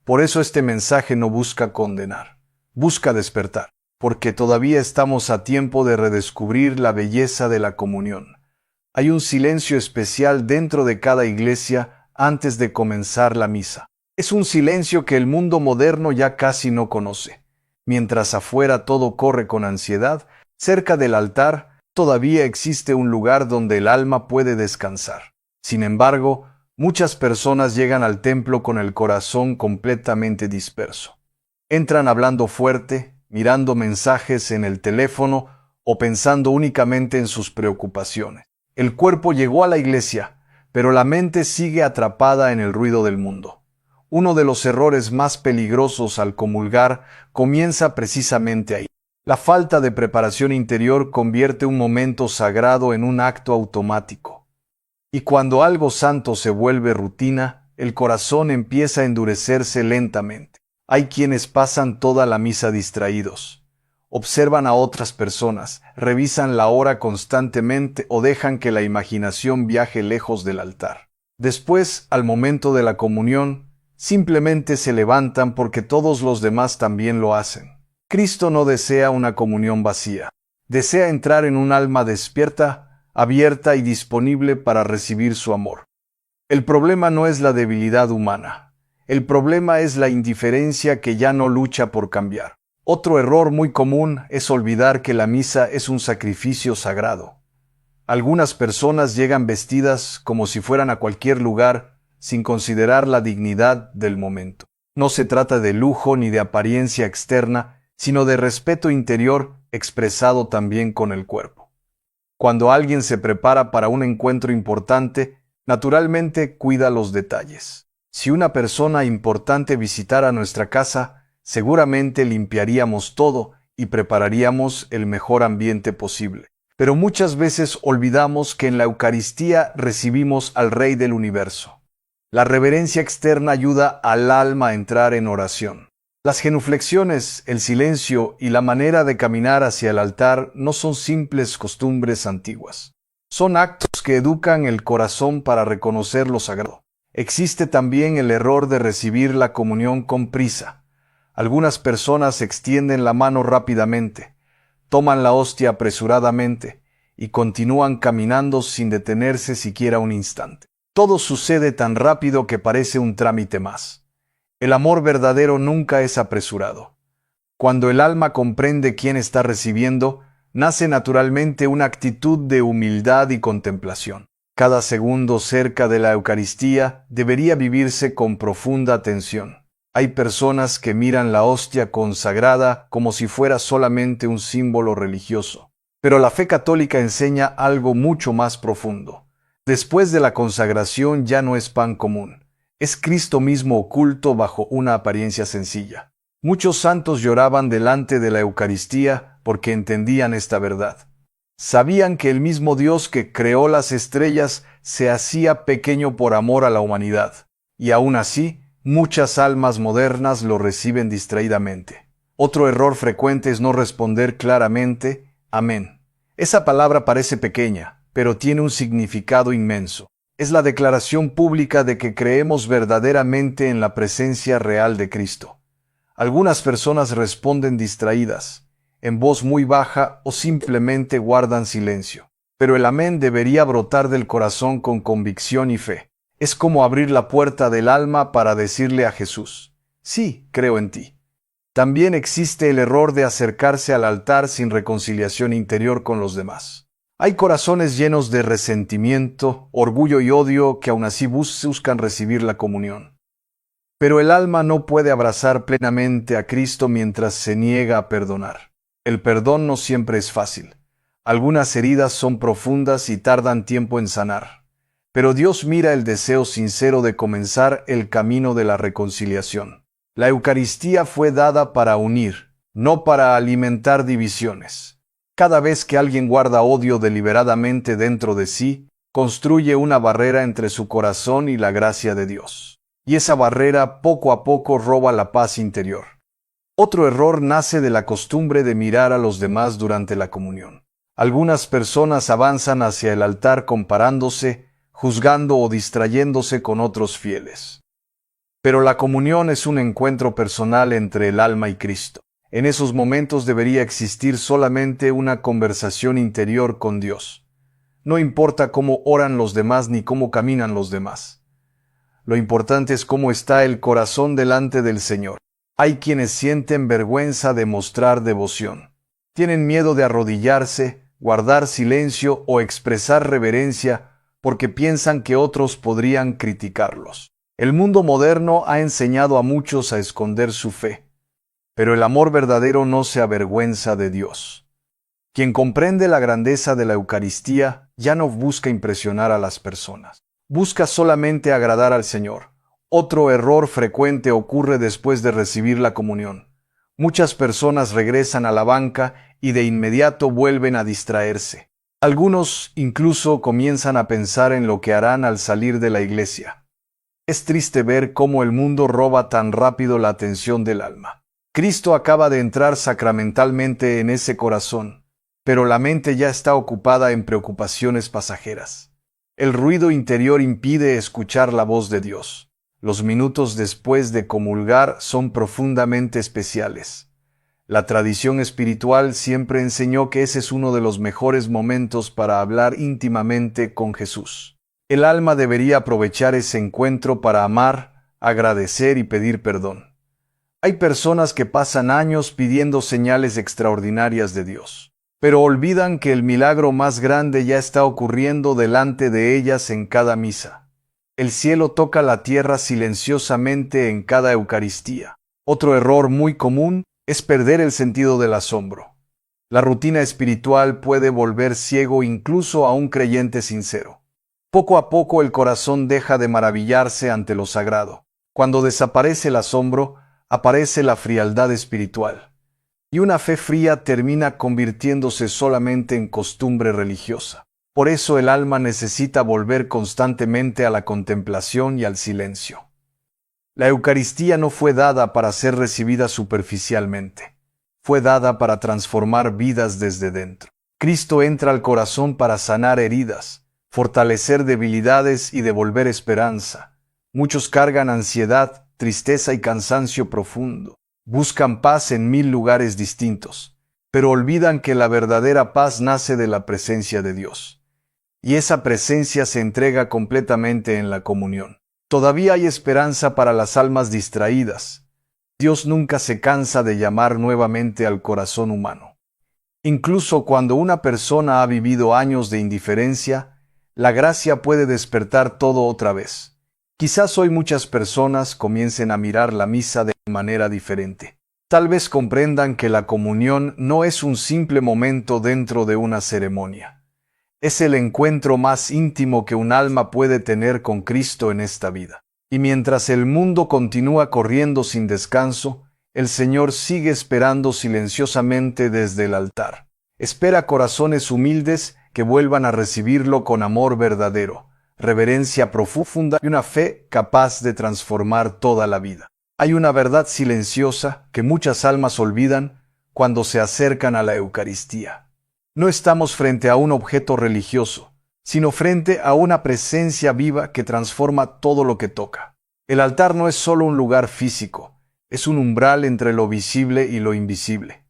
S2: Por eso este mensaje no busca condenar, busca despertar, porque todavía estamos a tiempo de redescubrir la belleza de la comunión. Hay un silencio especial dentro de cada iglesia antes de comenzar la misa. Es un silencio que el mundo moderno ya casi no conoce. Mientras afuera todo corre con ansiedad, cerca del altar todavía existe un lugar donde el alma puede descansar. Sin embargo, muchas personas llegan al templo con el corazón completamente disperso. Entran hablando fuerte, mirando mensajes en el teléfono o pensando únicamente en sus preocupaciones. El cuerpo llegó a la iglesia, pero la mente sigue atrapada en el ruido del mundo. Uno de los errores más peligrosos al comulgar comienza precisamente ahí. La falta de preparación interior convierte un momento sagrado en un acto automático. Y cuando algo santo se vuelve rutina, el corazón empieza a endurecerse lentamente. Hay quienes pasan toda la misa distraídos. Observan a otras personas, revisan la hora constantemente o dejan que la imaginación viaje lejos del altar. Después, al momento de la comunión, simplemente se levantan porque todos los demás también lo hacen. Cristo no desea una comunión vacía. Desea entrar en un alma despierta abierta y disponible para recibir su amor. El problema no es la debilidad humana. El problema es la indiferencia que ya no lucha por cambiar. Otro error muy común es olvidar que la misa es un sacrificio sagrado. Algunas personas llegan vestidas como si fueran a cualquier lugar sin considerar la dignidad del momento. No se trata de lujo ni de apariencia externa, sino de respeto interior expresado también con el cuerpo. Cuando alguien se prepara para un encuentro importante, naturalmente cuida los detalles. Si una persona importante visitara nuestra casa, seguramente limpiaríamos todo y prepararíamos el mejor ambiente posible. Pero muchas veces olvidamos que en la Eucaristía recibimos al Rey del Universo. La reverencia externa ayuda al alma a entrar en oración. Las genuflexiones, el silencio y la manera de caminar hacia el altar no son simples costumbres antiguas. Son actos que educan el corazón para reconocer lo sagrado. Existe también el error de recibir la comunión con prisa. Algunas personas extienden la mano rápidamente, toman la hostia apresuradamente y continúan caminando sin detenerse siquiera un instante. Todo sucede tan rápido que parece un trámite más. El amor verdadero nunca es apresurado. Cuando el alma comprende quién está recibiendo, nace naturalmente una actitud de humildad y contemplación. Cada segundo cerca de la Eucaristía debería vivirse con profunda atención. Hay personas que miran la hostia consagrada como si fuera solamente un símbolo religioso. Pero la fe católica enseña algo mucho más profundo. Después de la consagración ya no es pan común. Es Cristo mismo oculto bajo una apariencia sencilla. Muchos santos lloraban delante de la Eucaristía porque entendían esta verdad. Sabían que el mismo Dios que creó las estrellas se hacía pequeño por amor a la humanidad. Y aún así, muchas almas modernas lo reciben distraídamente. Otro error frecuente es no responder claramente, amén. Esa palabra parece pequeña, pero tiene un significado inmenso. Es la declaración pública de que creemos verdaderamente en la presencia real de Cristo. Algunas personas responden distraídas, en voz muy baja o simplemente guardan silencio. Pero el amén debería brotar del corazón con convicción y fe. Es como abrir la puerta del alma para decirle a Jesús, sí, creo en ti. También existe el error de acercarse al altar sin reconciliación interior con los demás. Hay corazones llenos de resentimiento, orgullo y odio que aún así buscan recibir la comunión. Pero el alma no puede abrazar plenamente a Cristo mientras se niega a perdonar. El perdón no siempre es fácil. Algunas heridas son profundas y tardan tiempo en sanar. Pero Dios mira el deseo sincero de comenzar el camino de la reconciliación. La Eucaristía fue dada para unir, no para alimentar divisiones. Cada vez que alguien guarda odio deliberadamente dentro de sí, construye una barrera entre su corazón y la gracia de Dios. Y esa barrera poco a poco roba la paz interior. Otro error nace de la costumbre de mirar a los demás durante la comunión. Algunas personas avanzan hacia el altar comparándose, juzgando o distrayéndose con otros fieles. Pero la comunión es un encuentro personal entre el alma y Cristo. En esos momentos debería existir solamente una conversación interior con Dios. No importa cómo oran los demás ni cómo caminan los demás. Lo importante es cómo está el corazón delante del Señor. Hay quienes sienten vergüenza de mostrar devoción. Tienen miedo de arrodillarse, guardar silencio o expresar reverencia porque piensan que otros podrían criticarlos. El mundo moderno ha enseñado a muchos a esconder su fe, pero el amor verdadero no se avergüenza de Dios. Quien comprende la grandeza de la Eucaristía ya no busca impresionar a las personas. Busca solamente agradar al Señor. Otro error frecuente ocurre después de recibir la comunión. Muchas personas regresan a la banca y de inmediato vuelven a distraerse. Algunos incluso comienzan a pensar en lo que harán al salir de la iglesia. Es triste ver cómo el mundo roba tan rápido la atención del alma. Cristo acaba de entrar sacramentalmente en ese corazón, pero la mente ya está ocupada en preocupaciones pasajeras. El ruido interior impide escuchar la voz de Dios. Los minutos después de comulgar son profundamente especiales. La tradición espiritual siempre enseñó que ese es uno de los mejores momentos para hablar íntimamente con Jesús. El alma debería aprovechar ese encuentro para amar, agradecer y pedir perdón. Hay personas que pasan años pidiendo señales extraordinarias de Dios, pero olvidan que el milagro más grande ya está ocurriendo delante de ellas en cada misa. El cielo toca la tierra silenciosamente en cada Eucaristía. Otro error muy común es perder el sentido del asombro. La rutina espiritual puede volver ciego incluso a un creyente sincero. Poco a poco el corazón deja de maravillarse ante lo sagrado. Cuando desaparece el asombro, aparece la frialdad espiritual. Y una fe fría termina convirtiéndose solamente en costumbre religiosa. Por eso el alma necesita volver constantemente a la contemplación y al silencio. La Eucaristía no fue dada para ser recibida superficialmente. Fue dada para transformar vidas desde dentro. Cristo entra al corazón para sanar heridas, fortalecer debilidades y devolver esperanza. Muchos cargan ansiedad, tristeza y cansancio profundo. Buscan paz en 1000 lugares distintos, pero olvidan que la verdadera paz nace de la presencia de Dios. Y esa presencia se entrega completamente en la comunión. Todavía hay esperanza para las almas distraídas. Dios nunca se cansa de llamar nuevamente al corazón humano. Incluso cuando una persona ha vivido años de indiferencia, la gracia puede despertar todo otra vez. Quizás hoy muchas personas comiencen a mirar la misa de manera diferente. Tal vez comprendan que la comunión no es un simple momento dentro de una ceremonia. Es el encuentro más íntimo que un alma puede tener con Cristo en esta vida. Y mientras el mundo continúa corriendo sin descanso, el Señor sigue esperando silenciosamente desde el altar. Espera corazones humildes que vuelvan a recibirlo con amor verdadero, reverencia profunda y una fe capaz de transformar toda la vida. Hay una verdad silenciosa que muchas almas olvidan cuando se acercan a la Eucaristía. No estamos frente a un objeto religioso, sino frente a una presencia viva que transforma todo lo que toca. El altar no es solo un lugar físico, es un umbral entre lo visible y lo invisible.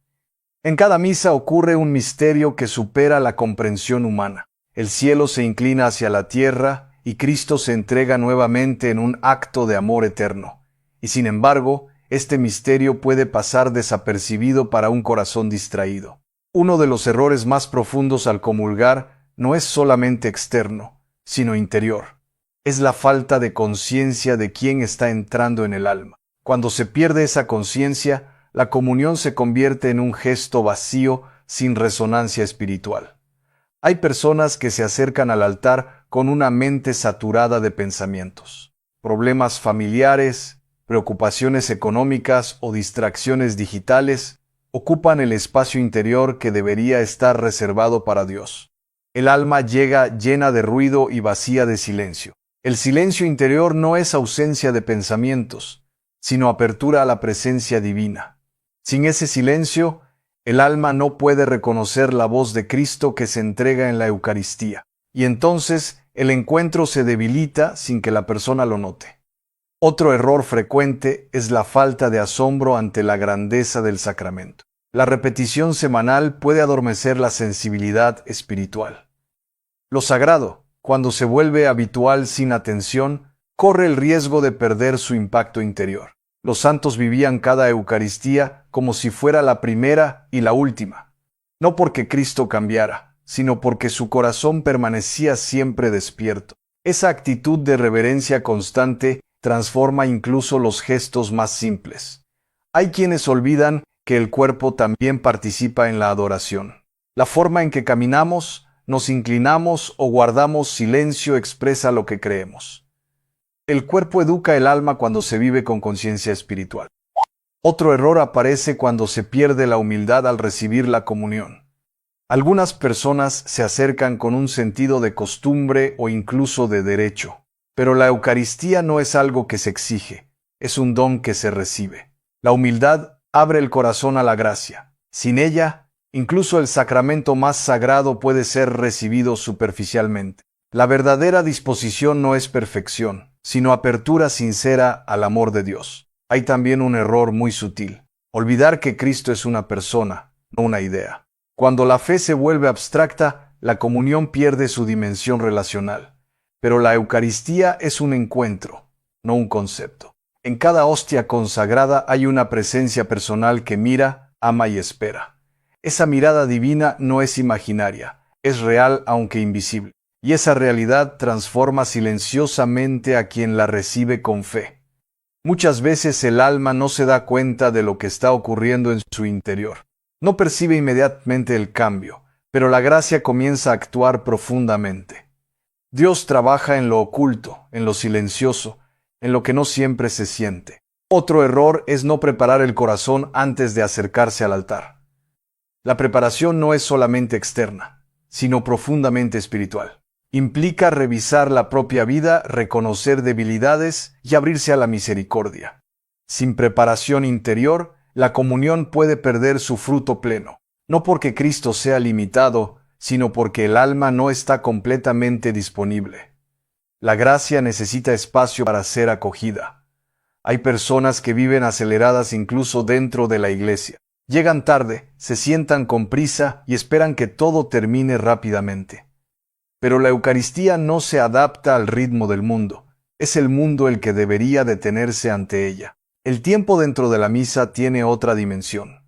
S2: En cada misa ocurre un misterio que supera la comprensión humana. El cielo se inclina hacia la tierra y Cristo se entrega nuevamente en un acto de amor eterno. Y sin embargo, este misterio puede pasar desapercibido para un corazón distraído. Uno de los errores más profundos al comulgar no es solamente externo, sino interior. Es la falta de conciencia de quién está entrando en el alma. Cuando se pierde esa conciencia, la comunión se convierte en un gesto vacío sin resonancia espiritual. Hay personas que se acercan al altar con una mente saturada de pensamientos, problemas familiares, preocupaciones económicas o distracciones digitales ocupan el espacio interior que debería estar reservado para Dios. El alma llega llena de ruido y vacía de silencio. El silencio interior no es ausencia de pensamientos, sino apertura a la presencia divina. Sin ese silencio, el alma no puede reconocer la voz de Cristo que se entrega en la Eucaristía, y entonces el encuentro se debilita sin que la persona lo note. Otro error frecuente es la falta de asombro ante la grandeza del sacramento. La repetición semanal puede adormecer la sensibilidad espiritual. Lo sagrado, cuando se vuelve habitual sin atención, corre el riesgo de perder su impacto interior. Los santos vivían cada Eucaristía como si fuera la primera y la última, no porque Cristo cambiara, sino porque su corazón permanecía siempre despierto. Esa actitud de reverencia constante transforma incluso los gestos más simples. Hay quienes olvidan que el cuerpo también participa en la adoración. La forma en que caminamos, nos inclinamos o guardamos silencio expresa lo que creemos. El cuerpo educa el alma cuando se vive con conciencia espiritual. Otro error aparece cuando se pierde la humildad al recibir la comunión. Algunas personas se acercan con un sentido de costumbre o incluso de derecho. Pero la Eucaristía no es algo que se exige, es un don que se recibe. La humildad abre el corazón a la gracia. Sin ella, incluso el sacramento más sagrado puede ser recibido superficialmente. La verdadera disposición no es perfección, sino apertura sincera al amor de Dios. Hay también un error muy sutil. Olvidar que Cristo es una persona, no una idea. Cuando la fe se vuelve abstracta, la comunión pierde su dimensión relacional. Pero la Eucaristía es un encuentro, no un concepto. En cada hostia consagrada hay una presencia personal que mira, ama y espera. Esa mirada divina no es imaginaria, es real aunque invisible. Y esa realidad transforma silenciosamente a quien la recibe con fe. Muchas veces el alma no se da cuenta de lo que está ocurriendo en su interior. No percibe inmediatamente el cambio, pero la gracia comienza a actuar profundamente. Dios trabaja en lo oculto, en lo silencioso, en lo que no siempre se siente. Otro error es no preparar el corazón antes de acercarse al altar. La preparación no es solamente externa, sino profundamente espiritual. Implica revisar la propia vida, reconocer debilidades y abrirse a la misericordia. Sin preparación interior, la comunión puede perder su fruto pleno, no porque Cristo sea limitado, sino porque el alma no está completamente disponible. La gracia necesita espacio para ser acogida. Hay personas que viven aceleradas incluso dentro de la iglesia. Llegan tarde, se sientan con prisa y esperan que todo termine rápidamente. Pero la Eucaristía no se adapta al ritmo del mundo. Es el mundo el que debería detenerse ante ella. El tiempo dentro de la misa tiene otra dimensión.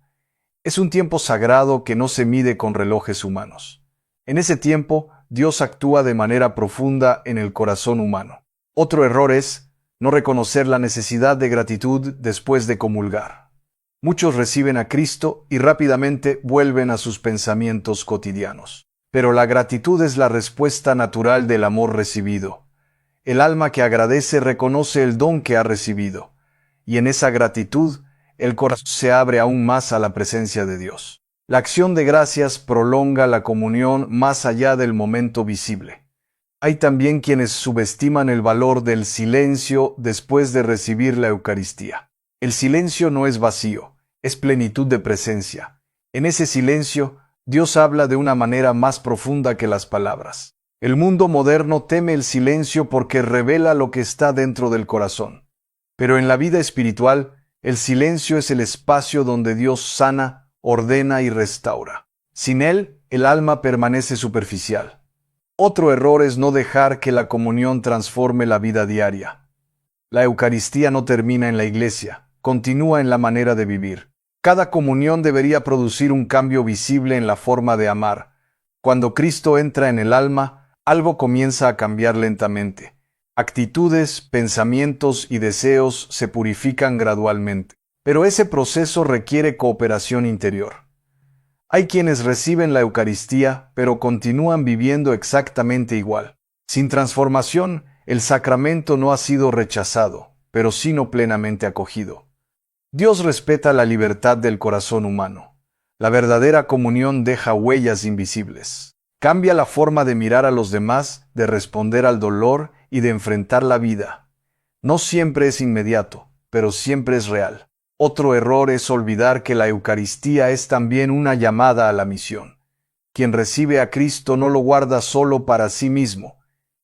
S2: Es un tiempo sagrado que no se mide con relojes humanos. En ese tiempo, Dios actúa de manera profunda en el corazón humano. Otro error es no reconocer la necesidad de gratitud después de comulgar. Muchos reciben a Cristo y rápidamente vuelven a sus pensamientos cotidianos. Pero la gratitud es la respuesta natural del amor recibido. El alma que agradece reconoce el don que ha recibido, y en esa gratitud el corazón se abre aún más a la presencia de Dios. La acción de gracias prolonga la comunión más allá del momento visible. Hay también quienes subestiman el valor del silencio después de recibir la Eucaristía. El silencio no es vacío, es plenitud de presencia. En ese silencio, Dios habla de una manera más profunda que las palabras. El mundo moderno teme el silencio porque revela lo que está dentro del corazón. Pero en la vida espiritual, el silencio es el espacio donde Dios sana, ordena y restaura. Sin él, el alma permanece superficial. Otro error es no dejar que la comunión transforme la vida diaria. La Eucaristía no termina en la iglesia, continúa en la manera de vivir. Cada comunión debería producir un cambio visible en la forma de amar. Cuando Cristo entra en el alma, algo comienza a cambiar lentamente. Actitudes, pensamientos y deseos se purifican gradualmente. Pero ese proceso requiere cooperación interior. Hay quienes reciben la Eucaristía, pero continúan viviendo exactamente igual. Sin transformación, el sacramento no ha sido rechazado, pero sino plenamente acogido. Dios respeta la libertad del corazón humano. La verdadera comunión deja huellas invisibles. Cambia la forma de mirar a los demás, de responder al dolor y de enfrentar la vida. No siempre es inmediato, pero siempre es real. Otro error es olvidar que la Eucaristía es también una llamada a la misión. Quien recibe a Cristo no lo guarda solo para sí mismo.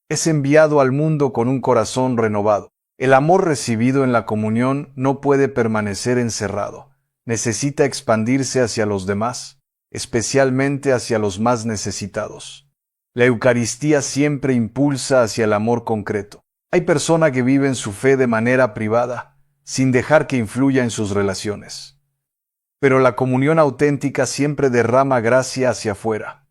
S2: Es enviado al mundo con un corazón renovado. El amor recibido en la comunión no puede permanecer encerrado. Necesita expandirse hacia los demás, especialmente hacia los más necesitados. La Eucaristía siempre impulsa hacia el amor concreto. Hay personas que viven su fe de manera privada, sin dejar que influya en sus relaciones. Pero la comunión auténtica siempre derrama gracia hacia afuera.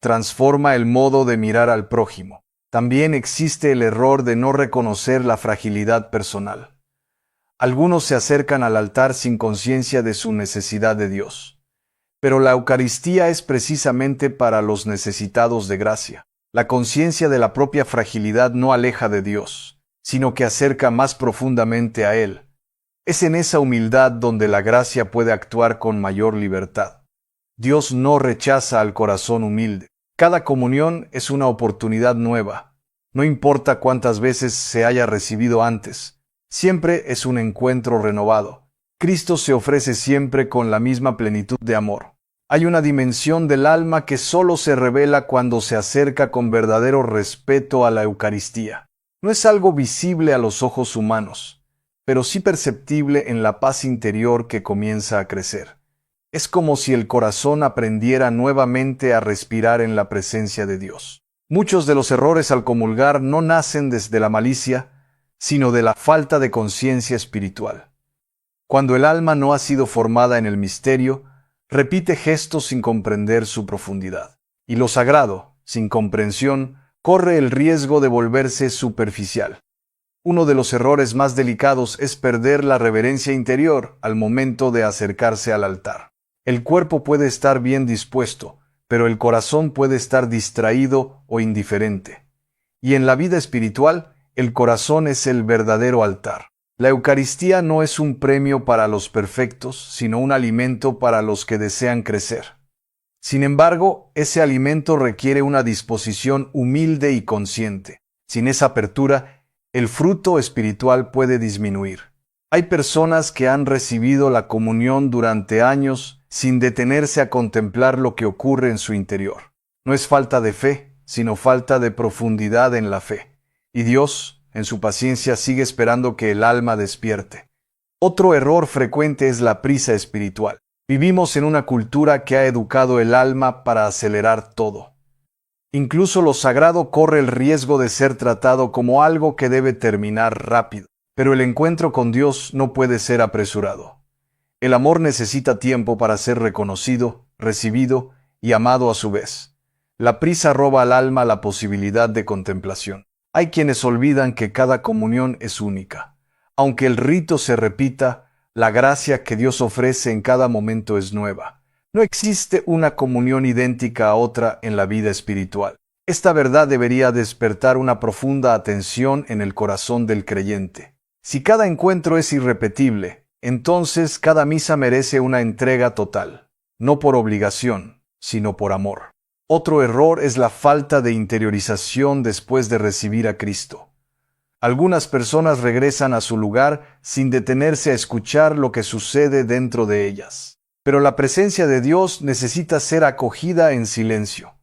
S2: Transforma el modo de mirar al prójimo. También existe el error de no reconocer la fragilidad personal. Algunos se acercan al altar sin conciencia de su necesidad de Dios. Pero la Eucaristía es precisamente para los necesitados de gracia. La conciencia de la propia fragilidad no aleja de Dios, sino que acerca más profundamente a Él. Es en esa humildad donde la gracia puede actuar con mayor libertad. Dios no rechaza al corazón humilde. Cada comunión es una oportunidad nueva. No importa cuántas veces se haya recibido antes, siempre es un encuentro renovado. Cristo se ofrece siempre con la misma plenitud de amor. Hay una dimensión del alma que solo se revela cuando se acerca con verdadero respeto a la Eucaristía. No es algo visible a los ojos humanos, pero sí perceptible en la paz interior que comienza a crecer. Es como si el corazón aprendiera nuevamente a respirar en la presencia de Dios. Muchos de los errores al comulgar no nacen desde la malicia, sino de la falta de conciencia espiritual. Cuando el alma no ha sido formada en el misterio, repite gestos sin comprender su profundidad. Y lo sagrado, sin comprensión, corre el riesgo de volverse superficial. Uno de los errores más delicados es perder la reverencia interior al momento de acercarse al altar. El cuerpo puede estar bien dispuesto, pero el corazón puede estar distraído o indiferente. Y en la vida espiritual, el corazón es el verdadero altar. La Eucaristía no es un premio para los perfectos, sino un alimento para los que desean crecer. Sin embargo, ese alimento requiere una disposición humilde y consciente. Sin esa apertura, el fruto espiritual puede disminuir. Hay personas que han recibido la comunión durante años sin detenerse a contemplar lo que ocurre en su interior. No es falta de fe, sino falta de profundidad en la fe. Y Dios, en su paciencia, sigue esperando que el alma despierte. Otro error frecuente es la prisa espiritual. Vivimos en una cultura que ha educado el alma para acelerar todo. Incluso lo sagrado corre el riesgo de ser tratado como algo que debe terminar rápido. Pero el encuentro con Dios no puede ser apresurado. El amor necesita tiempo para ser reconocido, recibido y amado a su vez. La prisa roba al alma la posibilidad de contemplación. Hay quienes olvidan que cada comunión es única. Aunque el rito se repita, la gracia que Dios ofrece en cada momento es nueva. No existe una comunión idéntica a otra en la vida espiritual. Esta verdad debería despertar una profunda atención en el corazón del creyente. Si cada encuentro es irrepetible, entonces cada misa merece una entrega total, no por obligación, sino por amor. Otro error es la falta de interiorización después de recibir a Cristo. Algunas personas regresan a su lugar sin detenerse a escuchar lo que sucede dentro de ellas. Pero la presencia de Dios necesita ser acogida en silencio.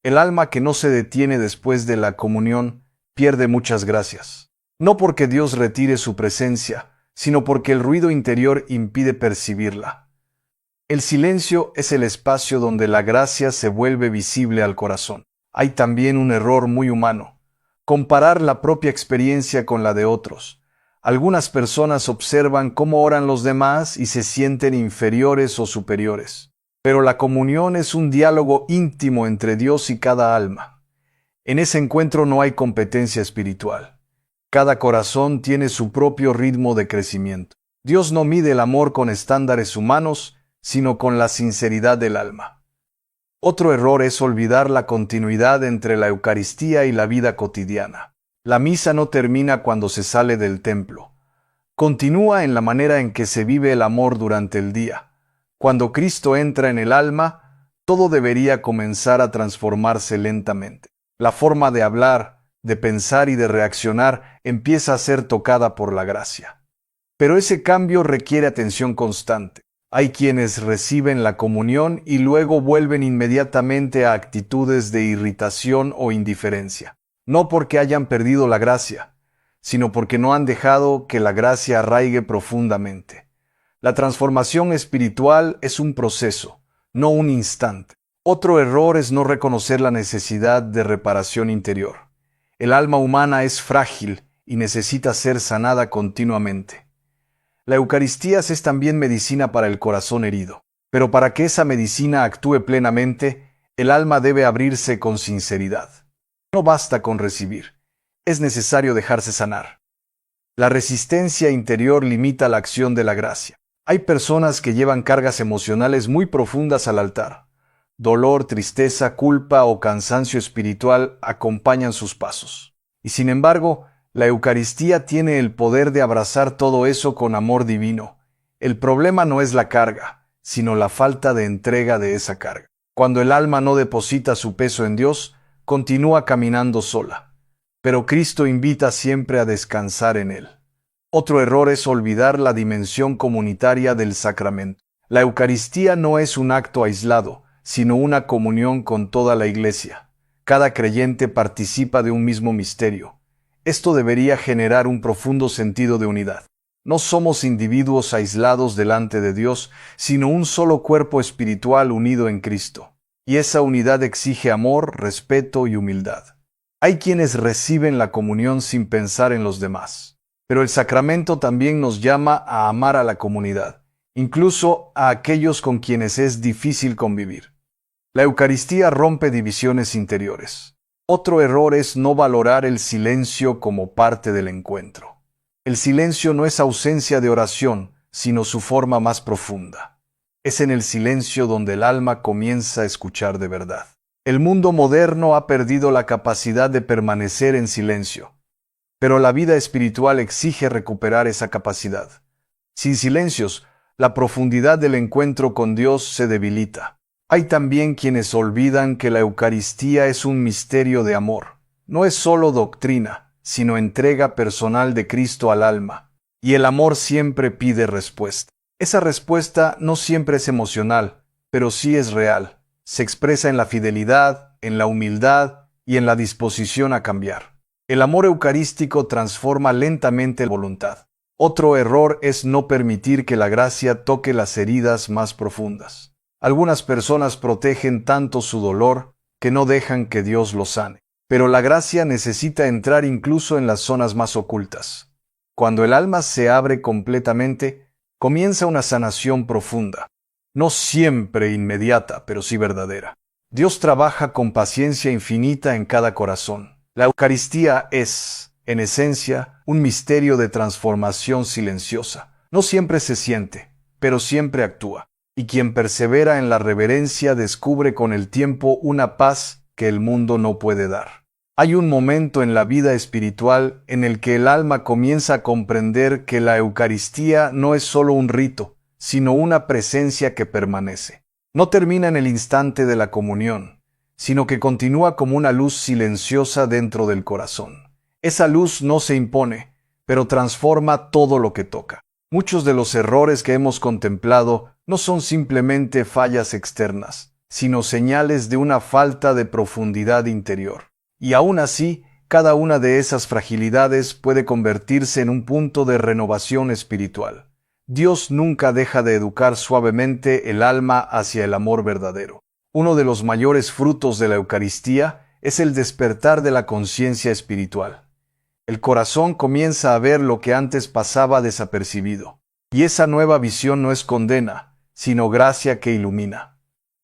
S2: El alma que no se detiene después de la comunión pierde muchas gracias. No porque Dios retire su presencia, sino porque el ruido interior impide percibirla. El silencio es el espacio donde la gracia se vuelve visible al corazón. Hay también un error muy humano: comparar la propia experiencia con la de otros. Algunas personas observan cómo oran los demás y se sienten inferiores o superiores. Pero la comunión es un diálogo íntimo entre Dios y cada alma. En ese encuentro no hay competencia espiritual. Cada corazón tiene su propio ritmo de crecimiento. Dios no mide el amor con estándares humanos, sino con la sinceridad del alma. Otro error es olvidar la continuidad entre la Eucaristía y la vida cotidiana. La misa no termina cuando se sale del templo. Continúa en la manera en que se vive el amor durante el día. Cuando Cristo entra en el alma, todo debería comenzar a transformarse lentamente. La forma de hablar, de pensar y de reaccionar empieza a ser tocada por la gracia. Pero ese cambio requiere atención constante. Hay quienes reciben la comunión y luego vuelven inmediatamente a actitudes de irritación o indiferencia. No porque hayan perdido la gracia, sino porque no han dejado que la gracia arraigue profundamente. La transformación espiritual es un proceso, no un instante. Otro error es no reconocer la necesidad de reparación interior. El alma humana es frágil y necesita ser sanada continuamente. La Eucaristía es también medicina para el corazón herido, pero para que esa medicina actúe plenamente, el alma debe abrirse con sinceridad. No basta con recibir, es necesario dejarse sanar. La resistencia interior limita la acción de la gracia. Hay personas que llevan cargas emocionales muy profundas al altar. Dolor, tristeza, culpa o cansancio espiritual acompañan sus pasos. Y sin embargo, la Eucaristía tiene el poder de abrazar todo eso con amor divino. El problema no es la carga, sino la falta de entrega de esa carga. Cuando el alma no deposita su peso en Dios, continúa caminando sola. Pero Cristo invita siempre a descansar en Él. Otro error es olvidar la dimensión comunitaria del sacramento. La Eucaristía no es un acto aislado, sino una comunión con toda la Iglesia. Cada creyente participa de un mismo misterio. Esto debería generar un profundo sentido de unidad. No somos individuos aislados delante de Dios, sino un solo cuerpo espiritual unido en Cristo. Y esa unidad exige amor, respeto y humildad. Hay quienes reciben la comunión sin pensar en los demás. Pero el sacramento también nos llama a amar a la comunidad, incluso a aquellos con quienes es difícil convivir. La Eucaristía rompe divisiones interiores. Otro error es no valorar el silencio como parte del encuentro. El silencio no es ausencia de oración, sino su forma más profunda. Es en el silencio donde el alma comienza a escuchar de verdad. El mundo moderno ha perdido la capacidad de permanecer en silencio, pero la vida espiritual exige recuperar esa capacidad. Sin silencios, la profundidad del encuentro con Dios se debilita. Hay también quienes olvidan que la Eucaristía es un misterio de amor. No es solo doctrina, sino entrega personal de Cristo al alma. Y el amor siempre pide respuesta. Esa respuesta no siempre es emocional, pero sí es real. Se expresa en la fidelidad, en la humildad y en la disposición a cambiar. El amor eucarístico transforma lentamente la voluntad. Otro error es no permitir que la gracia toque las heridas más profundas. Algunas personas protegen tanto su dolor que no dejan que Dios lo sane. Pero la gracia necesita entrar incluso en las zonas más ocultas. Cuando el alma se abre completamente, comienza una sanación profunda. No siempre inmediata, pero sí verdadera. Dios trabaja con paciencia infinita en cada corazón. La Eucaristía es, en esencia, un misterio de transformación silenciosa. No siempre se siente, pero siempre actúa. Y quien persevera en la reverencia descubre con el tiempo una paz que el mundo no puede dar. Hay un momento en la vida espiritual en el que el alma comienza a comprender que la Eucaristía no es solo un rito, sino una presencia que permanece. No termina en el instante de la comunión, sino que continúa como una luz silenciosa dentro del corazón. Esa luz no se impone, pero transforma todo lo que toca. Muchos de los errores que hemos contemplado no son simplemente fallas externas, sino señales de una falta de profundidad interior. Y aún así, cada una de esas fragilidades puede convertirse en un punto de renovación espiritual. Dios nunca deja de educar suavemente el alma hacia el amor verdadero. Uno de los mayores frutos de la Eucaristía es el despertar de la conciencia espiritual. El corazón comienza a ver lo que antes pasaba desapercibido. Y esa nueva visión no es condena, sino gracia que ilumina.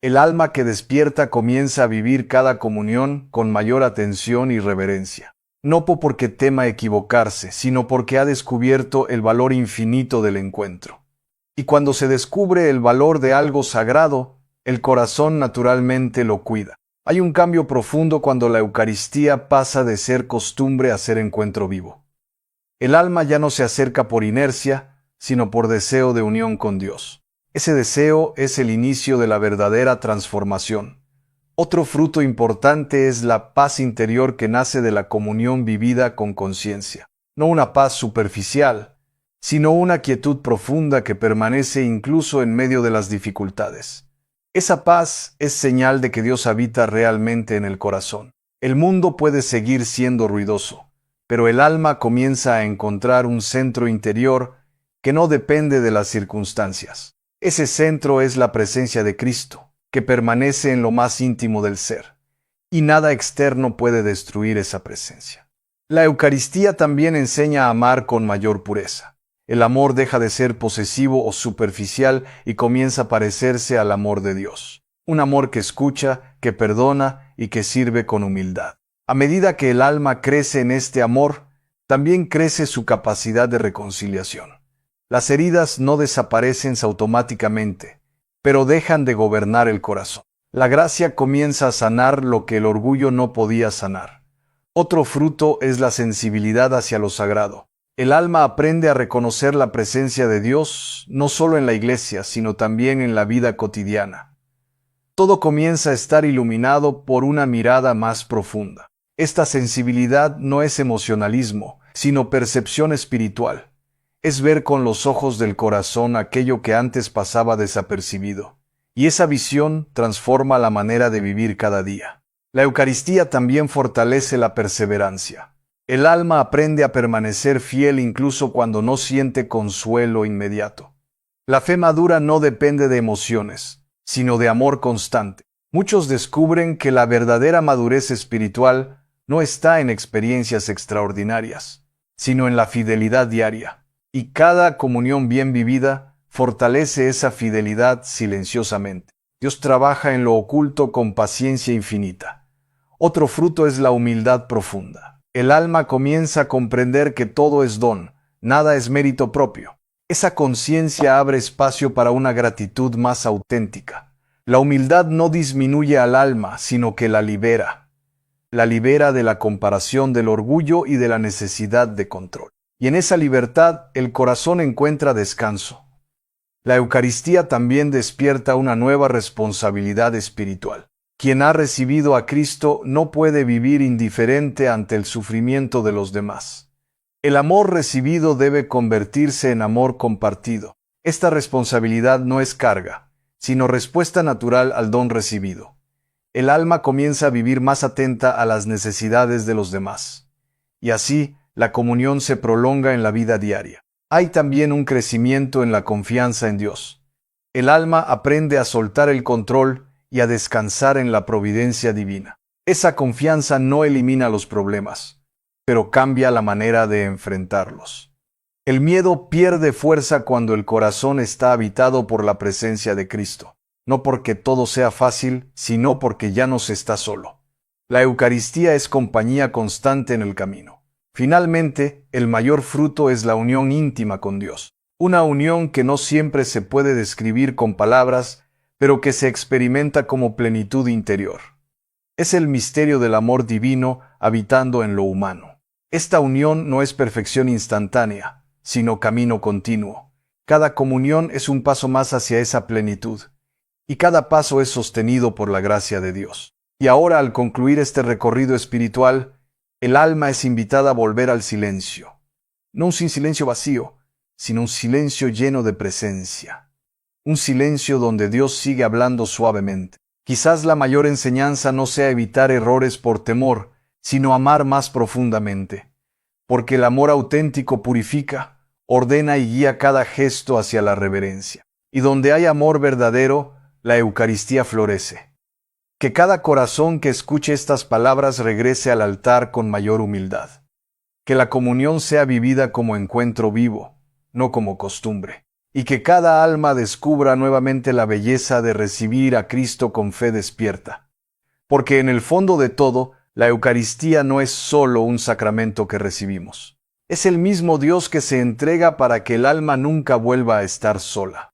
S2: El alma que despierta comienza a vivir cada comunión con mayor atención y reverencia. No porque tema equivocarse, sino porque ha descubierto el valor infinito del encuentro. Y cuando se descubre el valor de algo sagrado, el corazón naturalmente lo cuida. Hay un cambio profundo cuando la Eucaristía pasa de ser costumbre a ser encuentro vivo. El alma ya no se acerca por inercia, sino por deseo de unión con Dios. Ese deseo es el inicio de la verdadera transformación. Otro fruto importante es la paz interior que nace de la comunión vivida con conciencia. No una paz superficial, sino una quietud profunda que permanece incluso en medio de las dificultades. Esa paz es señal de que Dios habita realmente en el corazón. El mundo puede seguir siendo ruidoso, pero el alma comienza a encontrar un centro interior que no depende de las circunstancias. Ese centro es la presencia de Cristo, que permanece en lo más íntimo del ser, y nada externo puede destruir esa presencia. La Eucaristía también enseña a amar con mayor pureza. El amor deja de ser posesivo o superficial y comienza a parecerse al amor de Dios. Un amor que escucha, que perdona y que sirve con humildad. A medida que el alma crece en este amor, también crece su capacidad de reconciliación. Las heridas no desaparecen automáticamente, pero dejan de gobernar el corazón. La gracia comienza a sanar lo que el orgullo no podía sanar. Otro fruto es la sensibilidad hacia lo sagrado. El alma aprende a reconocer la presencia de Dios no solo en la iglesia, sino también en la vida cotidiana. Todo comienza a estar iluminado por una mirada más profunda. Esta sensibilidad no es emocionalismo, sino percepción espiritual. Es ver con los ojos del corazón aquello que antes pasaba desapercibido. Y esa visión transforma la manera de vivir cada día. La Eucaristía también fortalece la perseverancia. El alma aprende a permanecer fiel incluso cuando no siente consuelo inmediato. La fe madura no depende de emociones, sino de amor constante. Muchos descubren que la verdadera madurez espiritual no está en experiencias extraordinarias, sino en la fidelidad diaria. Y cada comunión bien vivida fortalece esa fidelidad silenciosamente. Dios trabaja en lo oculto con paciencia infinita. Otro fruto es la humildad profunda. El alma comienza a comprender que todo es don, nada es mérito propio. Esa conciencia abre espacio para una gratitud más auténtica. La humildad no disminuye al alma, sino que la libera. La libera de la comparación, del orgullo y de la necesidad de control. Y en esa libertad el corazón encuentra descanso. La Eucaristía también despierta una nueva responsabilidad espiritual. Quien ha recibido a Cristo no puede vivir indiferente ante el sufrimiento de los demás. El amor recibido debe convertirse en amor compartido. Esta responsabilidad no es carga, sino respuesta natural al don recibido. El alma comienza a vivir más atenta a las necesidades de los demás. Y así, la comunión se prolonga en la vida diaria. Hay también un crecimiento en la confianza en Dios. El alma aprende a soltar el control y a descansar en la providencia divina. Esa confianza no elimina los problemas, pero cambia la manera de enfrentarlos. El miedo pierde fuerza cuando el corazón está habitado por la presencia de Cristo, no porque todo sea fácil, sino porque ya no se está solo. La Eucaristía es compañía constante en el camino. Finalmente, el mayor fruto es la unión íntima con Dios, una unión que no siempre se puede describir con palabras, pero que se experimenta como plenitud interior. Es el misterio del amor divino habitando en lo humano. Esta unión no es perfección instantánea, sino camino continuo. Cada comunión es un paso más hacia esa plenitud, y cada paso es sostenido por la gracia de Dios. Y ahora, al concluir este recorrido espiritual, el alma es invitada a volver al silencio. No un silencio vacío, sino un silencio lleno de presencia. Un silencio donde Dios sigue hablando suavemente. Quizás la mayor enseñanza no sea evitar errores por temor, sino amar más profundamente. Porque el amor auténtico purifica, ordena y guía cada gesto hacia la reverencia. Y donde hay amor verdadero, la Eucaristía florece. Que cada corazón que escuche estas palabras regrese al altar con mayor humildad. Que la comunión sea vivida como encuentro vivo, no como costumbre. Y que cada alma descubra nuevamente la belleza de recibir a Cristo con fe despierta. Porque en el fondo de todo, la Eucaristía no es solo un sacramento que recibimos. Es el mismo Dios que se entrega para que el alma nunca vuelva a estar sola.